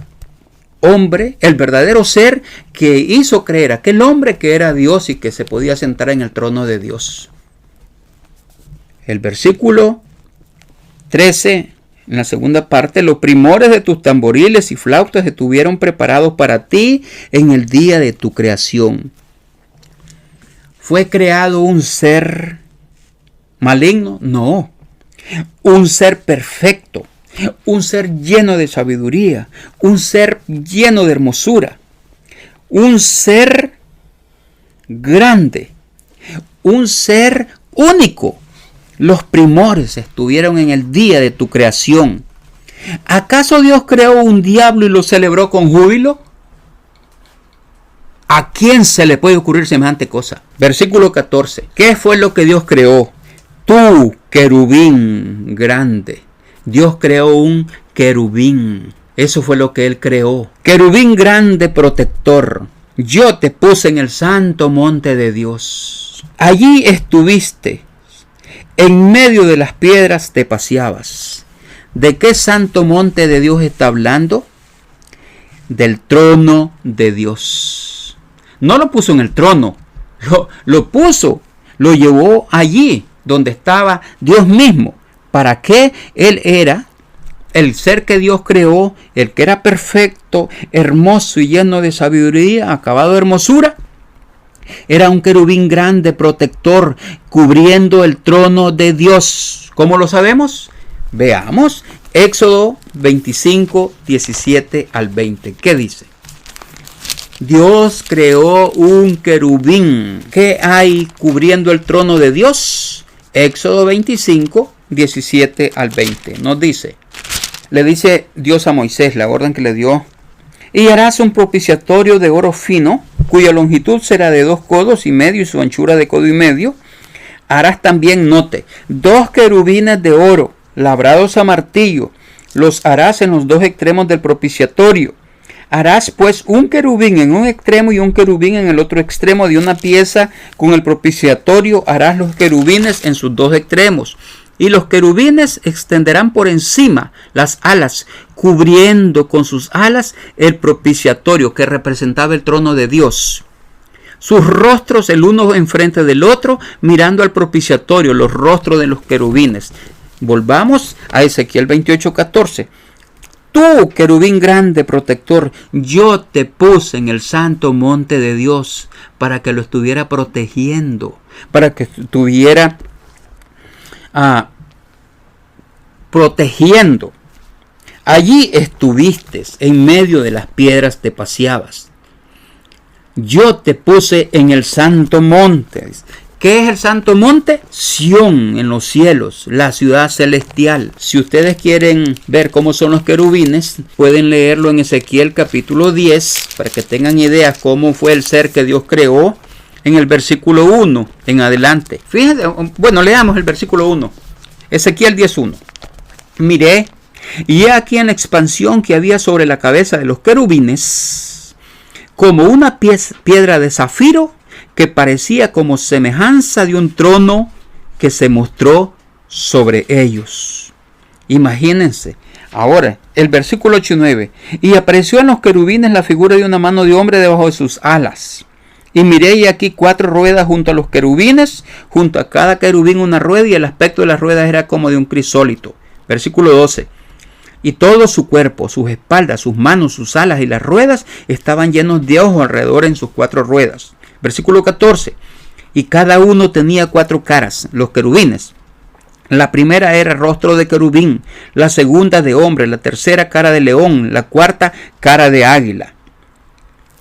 hombre, el verdadero ser que hizo creer aquel hombre que era Dios y que se podía sentar en el trono de Dios. El versículo 13, en la segunda parte, los primores de tus tamboriles y flautas estuvieron preparados para ti en el día de tu creación. ¿Fue creado un ser maligno? No. Un ser perfecto. Un ser lleno de sabiduría. Un ser lleno de hermosura. Un ser grande. Un ser único. Los primores estuvieron en el día de tu creación. ¿Acaso Dios creó un diablo y lo celebró con júbilo? ¿A quién se le puede ocurrir semejante cosa? Versículo 14. ¿Qué fue lo que Dios creó? Tú, querubín grande. Dios creó un querubín. Eso fue lo que Él creó. Querubín grande protector. Yo te puse en el santo monte de Dios. Allí estuviste. En medio de las piedras te paseabas. ¿De qué santo monte de Dios está hablando? Del trono de Dios. No lo puso en el trono. Lo puso. Lo llevó allí donde estaba Dios mismo. ¿Para qué? Él era el ser que Dios creó, el que era perfecto, hermoso y lleno de sabiduría, acabado de hermosura. Era un querubín grande, protector, cubriendo el trono de Dios. ¿Cómo lo sabemos? Veamos Éxodo 25, 17 al 20. ¿Qué dice? Dios creó un querubín. ¿Qué hay cubriendo el trono de Dios? Éxodo 25, 17 al 20. Nos dice, le dice Dios a Moisés, la orden que le dio. Y harás un propiciatorio de oro fino, cuya longitud será de 2 codos y medio y su anchura de codo y medio. Harás también, note, 2 querubines de oro, labrados a martillo. Los harás en los 2 extremos del propiciatorio. Harás pues un querubín en un extremo y un querubín en el otro extremo de una pieza con el propiciatorio. Harás los querubines en sus 2 extremos. Y los querubines extenderán por encima las alas, cubriendo con sus alas el propiciatorio que representaba el trono de Dios. Sus rostros el uno enfrente del otro, mirando al propiciatorio, los rostros de los querubines. Volvamos a Ezequiel 28:14. Tú, querubín grande protector, yo te puse en el santo monte de Dios para que lo estuviera protegiendo, para que estuviera protegiendo. Allí estuviste, en medio de las piedras te paseabas. yo te puse en el santo monte. ¿Qué es el santo monte? Sión, en los cielos, la ciudad celestial. Si ustedes quieren ver cómo son los querubines, pueden leerlo en Ezequiel capítulo 10, para que tengan idea cómo fue el ser que Dios creó, en el versículo 1 en adelante. Fíjense, bueno, leamos el versículo 1. Ezequiel 10:1. Miré, y he aquí en la expansión que había sobre la cabeza de los querubines, como una piedra de zafiro, que parecía como semejanza de un trono que se mostró sobre ellos. Imagínense. Ahora, el versículo 8 y 9. Y apareció en los querubines la figura de una mano de hombre debajo de sus alas. Y miré y aquí 4 ruedas junto a los querubines, junto a cada querubín una rueda, y el aspecto de las ruedas era como de un crisólito. Versículo 12. Y todo su cuerpo, sus espaldas, sus manos, sus alas y las ruedas estaban llenos de ojos alrededor en sus 4 ruedas. Versículo 14. Y cada uno tenía 4 caras, los querubines. La primera era rostro de querubín, la segunda de hombre, la tercera cara de león, la cuarta cara de águila.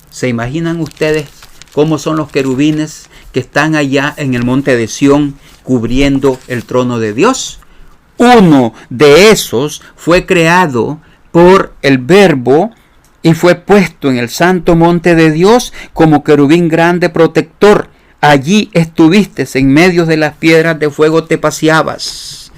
¿Se imaginan ustedes cómo son los querubines que están allá en el monte de Sión cubriendo el trono de Dios? Uno de esos fue creado por el Verbo y fue puesto en el santo monte de Dios como querubín grande protector. Allí estuviste, en medio de las piedras de fuego te paseabas.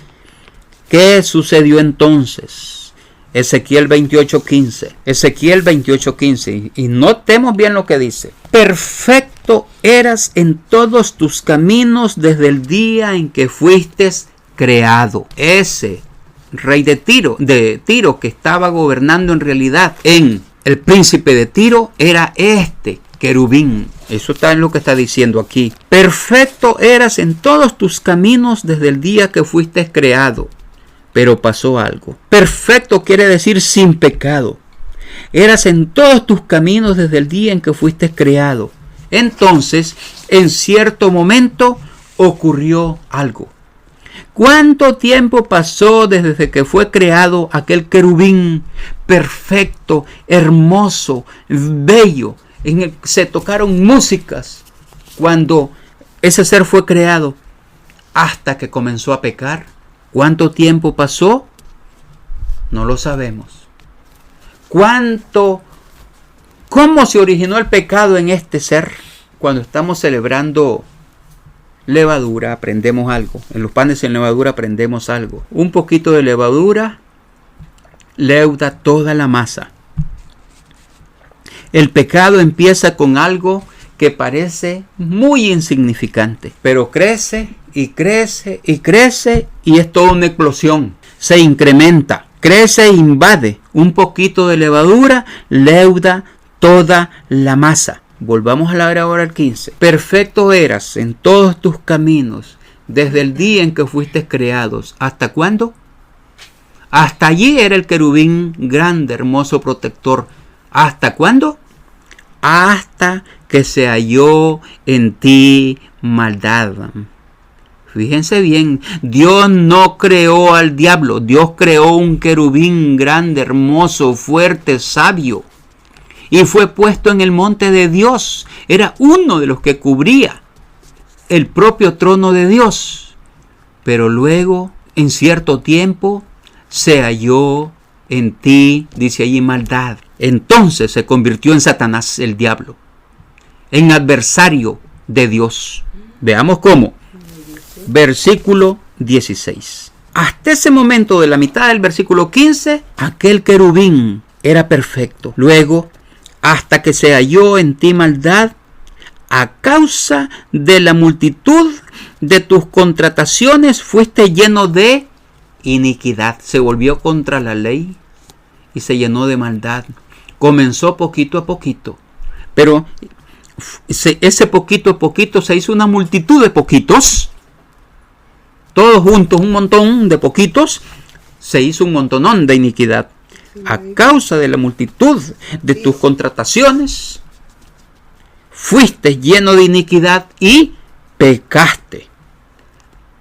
¿Qué sucedió entonces? Ezequiel 28:15. Ezequiel 28:15. Y notemos bien lo que dice. Perfecto eras en todos tus caminos desde el día en que fuiste creado. Ese rey de Tiro que estaba gobernando en realidad en el príncipe de Tiro era este querubín. Eso está en lo que está diciendo aquí. Perfecto eras en todos tus caminos desde el día que fuiste creado. Pero pasó algo. Perfecto quiere decir sin pecado. Eras en todos tus caminos desde el día en que fuiste creado. Entonces, en cierto momento ocurrió algo. ¿Cuánto tiempo pasó desde que fue creado aquel querubín perfecto, hermoso, bello, en el que se tocaron músicas cuando ese ser fue creado, hasta que comenzó a pecar? ¿Cuánto tiempo pasó? No lo sabemos. ¿Cómo se originó el pecado en este ser? Cuando estamos celebrando levadura, aprendemos algo. En los panes en levadura aprendemos algo. Un poquito de levadura leuda toda la masa. El pecado empieza con algo que parece muy insignificante, pero crece y crece y crece, y es toda una explosión. Se incrementa, crece e invade. Un poquito de levadura leuda toda la masa. Volvamos a leer ahora el 15. Perfecto eras en todos tus caminos desde el día en que fuiste creados. ¿Hasta cuándo? Hasta allí era el querubín grande, hermoso, protector. ¿Hasta cuándo? Hasta que se halló en ti maldad. Fíjense bien, Dios no creó al diablo. Dios creó un querubín grande, hermoso, fuerte, sabio. Y fue puesto en el monte de Dios. Era uno de los que cubría el propio trono de Dios. Pero luego, en cierto tiempo, se halló en ti, dice allí, maldad. Entonces se convirtió en Satanás, el diablo, en adversario de Dios. Veamos cómo. Versículo 16. Hasta ese momento de la mitad del versículo 15, aquel querubín era perfecto. Luego, hasta que se halló en ti maldad, a causa de la multitud de tus contrataciones, fuiste lleno de iniquidad. Se volvió contra la ley y se llenó de maldad. Comenzó poquito a poquito, pero ese poquito a poquito se hizo una multitud de poquitos. Todos juntos, un montón de poquitos, se hizo un montonón de iniquidad. A causa de la multitud de tus contrataciones, fuiste lleno de iniquidad y pecaste.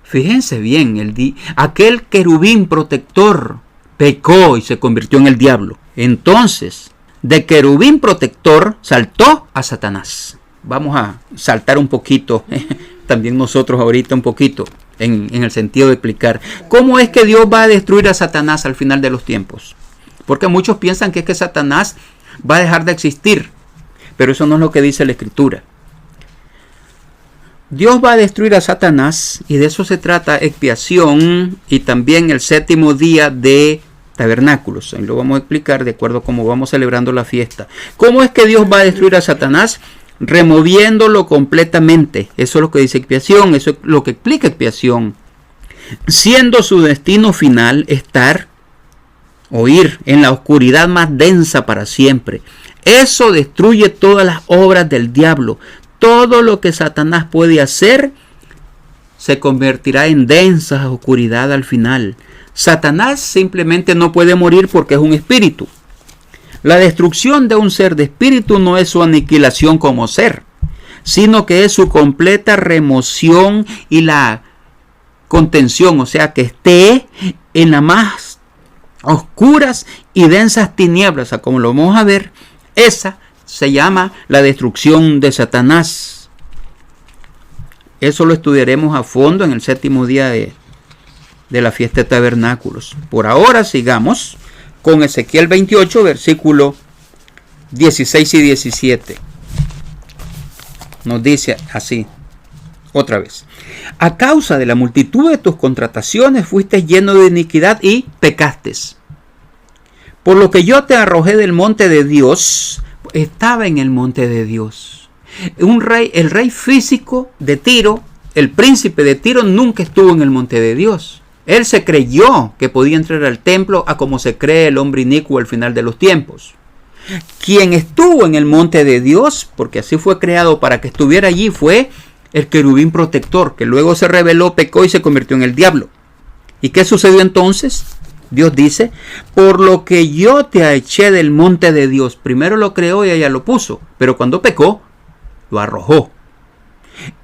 Fíjense bien, aquel querubín protector pecó y se convirtió en el diablo. Entonces, de querubín protector saltó a Satanás. Vamos a saltar un poquito, también nosotros ahorita un poquito, en el sentido de explicar cómo es que Dios va a destruir a Satanás al final de los tiempos. Porque muchos piensan que es que Satanás va a dejar de existir, pero eso no es lo que dice la Escritura. Dios va a destruir a Satanás, y de eso se trata expiación y también el séptimo día de tabernáculos. Ahí lo vamos a explicar de acuerdo a cómo vamos celebrando la fiesta. ¿Cómo es que Dios va a destruir a Satanás? Removiéndolo completamente. Eso es lo que dice expiación, eso es lo que explica expiación. Siendo su destino final estar o ir en la oscuridad más densa para siempre. Eso destruye todas las obras del diablo. Todo lo que Satanás puede hacer se convertirá en densa oscuridad al final. Satanás simplemente no puede morir porque es un espíritu. La destrucción de un ser de espíritu no es su aniquilación como ser, sino que es su completa remoción y la contención, o sea, que esté en las más oscuras y densas tinieblas, o sea, como lo vamos a ver, esa se llama la destrucción de Satanás. Eso lo estudiaremos a fondo en el séptimo día de la fiesta de tabernáculos. Por ahora sigamos con Ezequiel 28, versículo 16 y 17. Nos dice así, otra vez. A causa de la multitud de tus contrataciones fuiste lleno de iniquidad y pecaste. Por lo que yo te arrojé del monte de Dios, estaba en el monte de Dios. El rey físico de Tiro, el príncipe de Tiro, nunca estuvo en el monte de Dios. Él se creyó que podía entrar al templo a como se cree el hombre inicuo al final de los tiempos. Quien estuvo en el monte de Dios, porque así fue creado para que estuviera allí, fue el querubín protector, que luego se rebeló, pecó y se convirtió en el diablo. ¿Y qué sucedió entonces? Dios dice, por lo que yo te eché del monte de Dios. Primero lo creó y allá lo puso, pero cuando pecó, lo arrojó.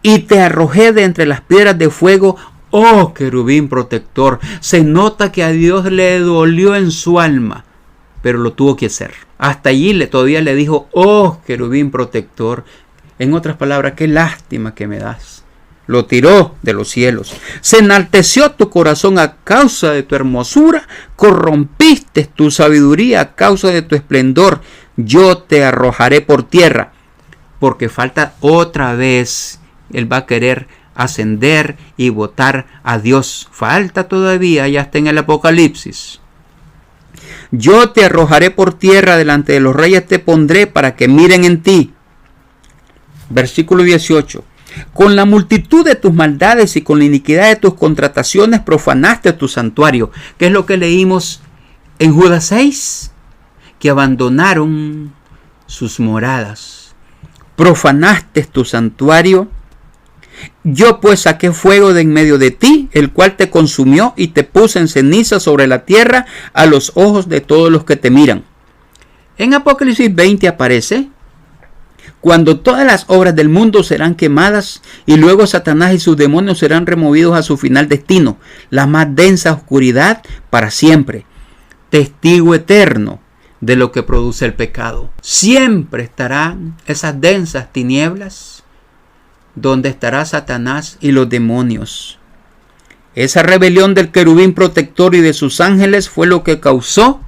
Y te arrojé de entre las piedras de fuego, oh querubín protector. Se nota que a Dios le dolió en su alma, pero lo tuvo que hacer. Hasta allí todavía le dijo, oh querubín protector. En otras palabras, qué lástima que me das. Lo tiró de los cielos. Se enalteció tu corazón a causa de tu hermosura. Corrompiste tu sabiduría a causa de tu esplendor. Yo te arrojaré por tierra. Porque falta otra vez. Él va a querer ascender y votar a Dios. Falta todavía, ya está en el Apocalipsis. Yo te arrojaré por tierra, delante de los reyes te pondré para que miren en ti. Versículo 18. Con la multitud de tus maldades y con la iniquidad de tus contrataciones profanaste tu santuario. ¿Qué es lo que leímos en Judas 6? Que abandonaron sus moradas. Profanaste tu santuario. Yo pues saqué fuego de en medio de ti, el cual te consumió y te puse en ceniza sobre la tierra a los ojos de todos los que te miran. En Apocalipsis 20 aparece, cuando todas las obras del mundo serán quemadas y luego Satanás y sus demonios serán removidos a su final destino, la más densa oscuridad para siempre. Testigo eterno de lo que produce el pecado. Siempre estarán esas densas tinieblas donde estará Satanás y los demonios. Esa rebelión del querubín protector y de sus ángeles fue lo que causó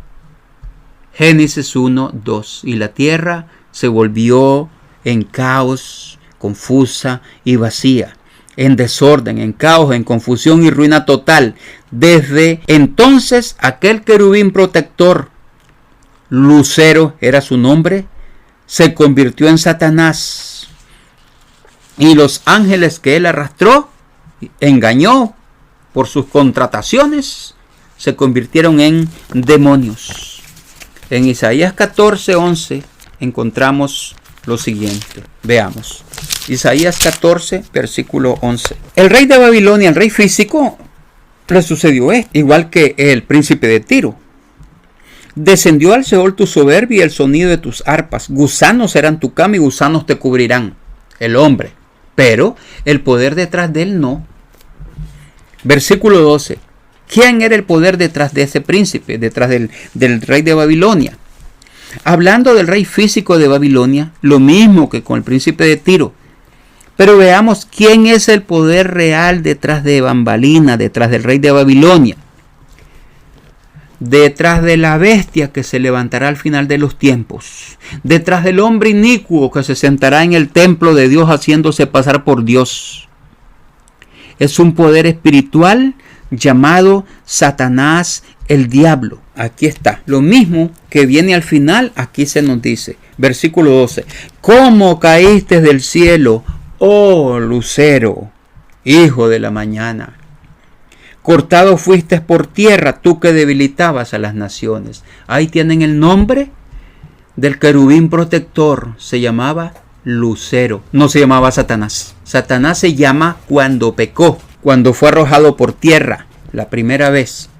Génesis 1:2. Y la tierra se volvió en caos, confusa y vacía, en desorden, en caos, en confusión y ruina total. Desde entonces aquel querubín protector, Lucero era su nombre, se convirtió en Satanás. Y los ángeles que él arrastró, engañó por sus contrataciones, se convirtieron en demonios. En Isaías 14:11 encontramos lo siguiente. Veamos. Isaías 14, versículo 11. El rey de Babilonia, el rey físico, le sucedió esto, igual que el príncipe de Tiro. Descendió al Seol tu soberbia y el sonido de tus arpas. Gusanos serán tu cama y gusanos te cubrirán. El hombre. Pero el poder detrás de él no. Versículo 12. ¿Quién era el poder detrás de ese príncipe? Detrás del rey de Babilonia. hablando del rey físico de Babilonia, lo mismo que con el príncipe de Tiro. Pero veamos quién es el poder real detrás de Bambalina, detrás del rey de Babilonia, detrás de la bestia que se levantará al final de los tiempos, detrás del hombre inicuo que se sentará en el templo de Dios haciéndose pasar por Dios. Es un poder espiritual llamado Satanás, el diablo. Aquí está. Lo mismo que viene al final, aquí se nos dice. Versículo 12. ¿Cómo caíste del cielo, oh lucero, hijo de la mañana? Cortado fuiste por tierra, tú que debilitabas a las naciones. Ahí tienen el nombre del querubín protector. Se llamaba Lucero. No se llamaba Satanás. Satanás se llama cuando pecó, cuando fue arrojado por tierra la primera vez.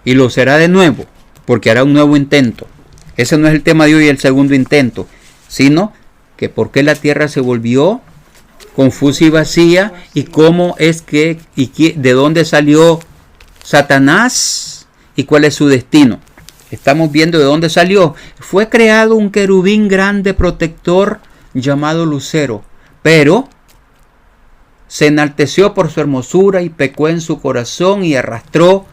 Y lo será de nuevo, porque hará un nuevo intento. Ese no es el tema de hoy, el segundo intento, sino que por qué la tierra se volvió confusa y vacía, y cómo es que, de dónde salió Satanás y cuál es su destino. Estamos viendo de dónde salió. Fue creado un querubín grande protector llamado Lucero, pero se enalteció por su hermosura y pecó en su corazón y arrastró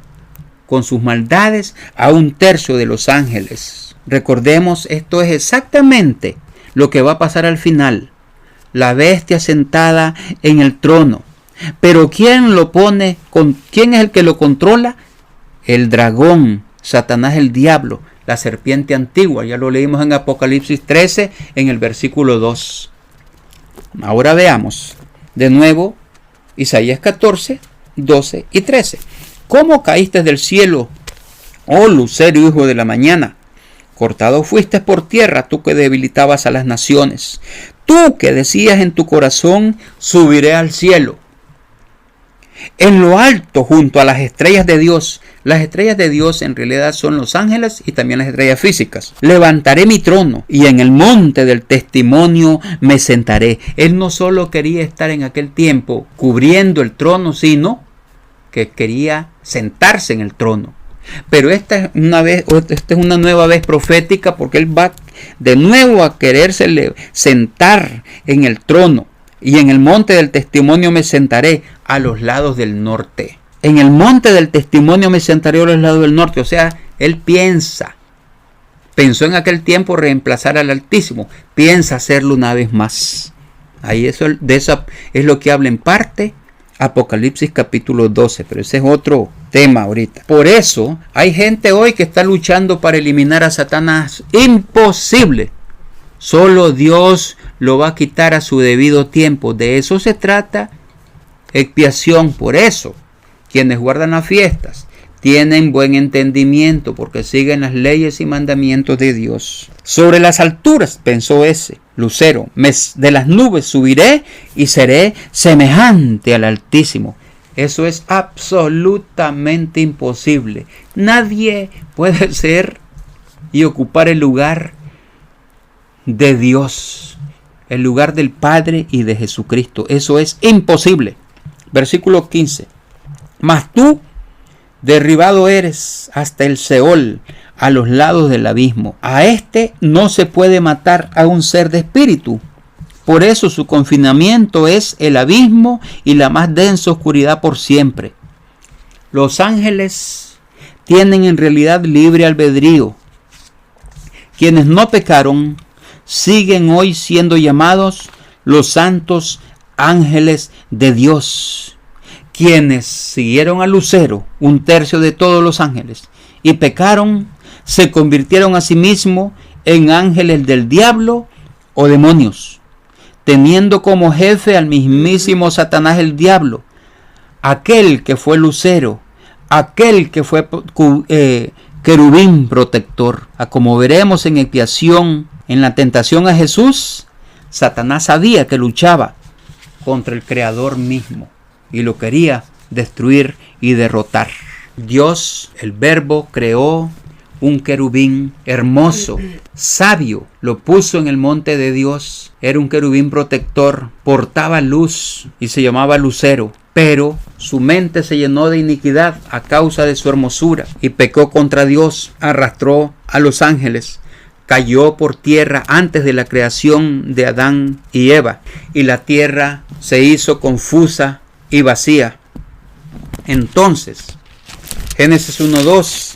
con sus maldades a un tercio de los ángeles. Recordemos, esto es exactamente lo que va a pasar al final. La bestia sentada en el trono. Pero ¿quién lo pone? ¿Quién es el que lo controla? El dragón, Satanás el diablo, la serpiente antigua. Ya lo leímos en Apocalipsis 13 en el versículo 2. Ahora veamos de nuevo Isaías 14, 12 y 13. ¿Cómo caíste del cielo, oh lucero, hijo de la mañana? Cortado fuiste por tierra, tú que debilitabas a las naciones. Tú que decías en tu corazón, subiré al cielo. En lo alto, junto a las estrellas de Dios. Las estrellas de Dios en realidad son los ángeles y también las estrellas físicas. Levantaré mi trono y en el monte del testimonio me sentaré. Él no solo quería estar en aquel tiempo cubriendo el trono, sino que quería sentarse en el trono. Pero esta es una nueva vez profética, porque él va de nuevo a quererse sentar en el trono. Y en el monte del testimonio me sentaré a los lados del norte. En el monte del testimonio me sentaré a los lados del norte. O sea, él pensó en aquel tiempo reemplazar al Altísimo. Piensa hacerlo una vez más. Ahí eso es lo que habla en parte Apocalipsis capítulo 12, pero ese es otro tema ahorita. Por eso hay gente hoy que está luchando para eliminar a Satanás. Imposible. Solo Dios lo va a quitar a su debido tiempo. De eso se trata expiación. Por eso quienes guardan las fiestas tienen buen entendimiento, porque siguen las leyes y mandamientos de Dios. Sobre las alturas, pensó ese lucero, de las nubes subiré y seré semejante al Altísimo. Eso es absolutamente imposible. Nadie puede ser y ocupar el lugar de Dios, el lugar del Padre y de Jesucristo. Eso es imposible. Versículo 15. Mas tú derribado eres hasta el Seol, a los lados del abismo. A este no se puede matar a un ser de espíritu. Por eso su confinamiento es el abismo y la más densa oscuridad por siempre. Los ángeles tienen en realidad libre albedrío. Quienes no pecaron siguen hoy siendo llamados los santos ángeles de Dios. Quienes siguieron a Lucero, un tercio de todos los ángeles, y pecaron, se convirtieron a sí mismos en ángeles del diablo o demonios, teniendo como jefe al mismísimo Satanás el diablo, aquel que fue Lucero, aquel que fue querubín protector. Como veremos en expiación, en la tentación a Jesús, Satanás sabía que luchaba contra el Creador mismo y lo quería destruir y derrotar. Dios, el Verbo, creó un querubín hermoso, sabio, lo puso en el monte de Dios. Era un querubín protector, portaba luz y se llamaba Lucero. Pero su mente se llenó de iniquidad a causa de su hermosura y pecó contra Dios, arrastró a los ángeles, cayó por tierra antes de la creación de Adán y Eva, y la tierra se hizo confusa y vacía. Entonces, Génesis 1:2,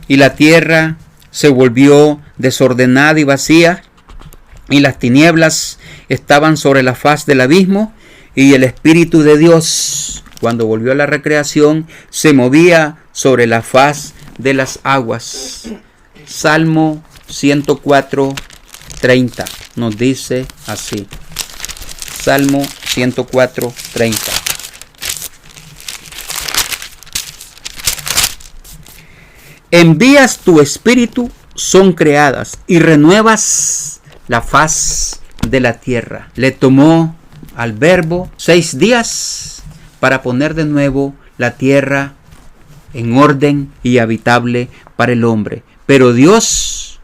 y la tierra se volvió desordenada y vacía, y las tinieblas estaban sobre la faz del abismo, y el Espíritu de Dios, cuando volvió a la recreación, se movía sobre la faz de las aguas. Salmo 104:30 nos dice así. Salmo 104:30. Envías tu espíritu, son creadas, y renuevas la faz de la tierra. Le tomó al verbo 6 días para poner de nuevo la tierra en orden y habitable para el hombre. Pero Dios,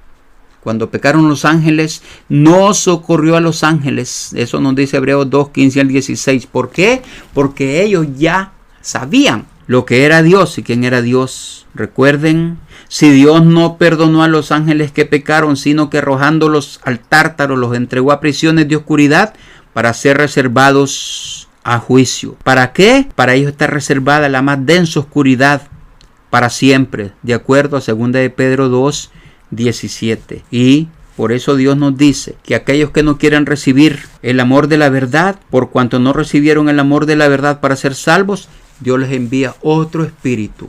cuando pecaron los ángeles, no socorrió a los ángeles. Eso nos dice Hebreos 2:15 al 16. ¿Por qué? Porque ellos ya sabían lo que era Dios y quién era Dios. Recuerden, si Dios no perdonó a los ángeles que pecaron, sino que arrojándolos al tártaro los entregó a prisiones de oscuridad para ser reservados a juicio. ¿Para qué? Para ellos está reservada la más densa oscuridad para siempre, de acuerdo a 2 de Pedro 2:17. Y por eso Dios nos dice que aquellos que no quieran recibir el amor de la verdad, por cuanto no recibieron el amor de la verdad para ser salvos, Dios les envía otro espíritu,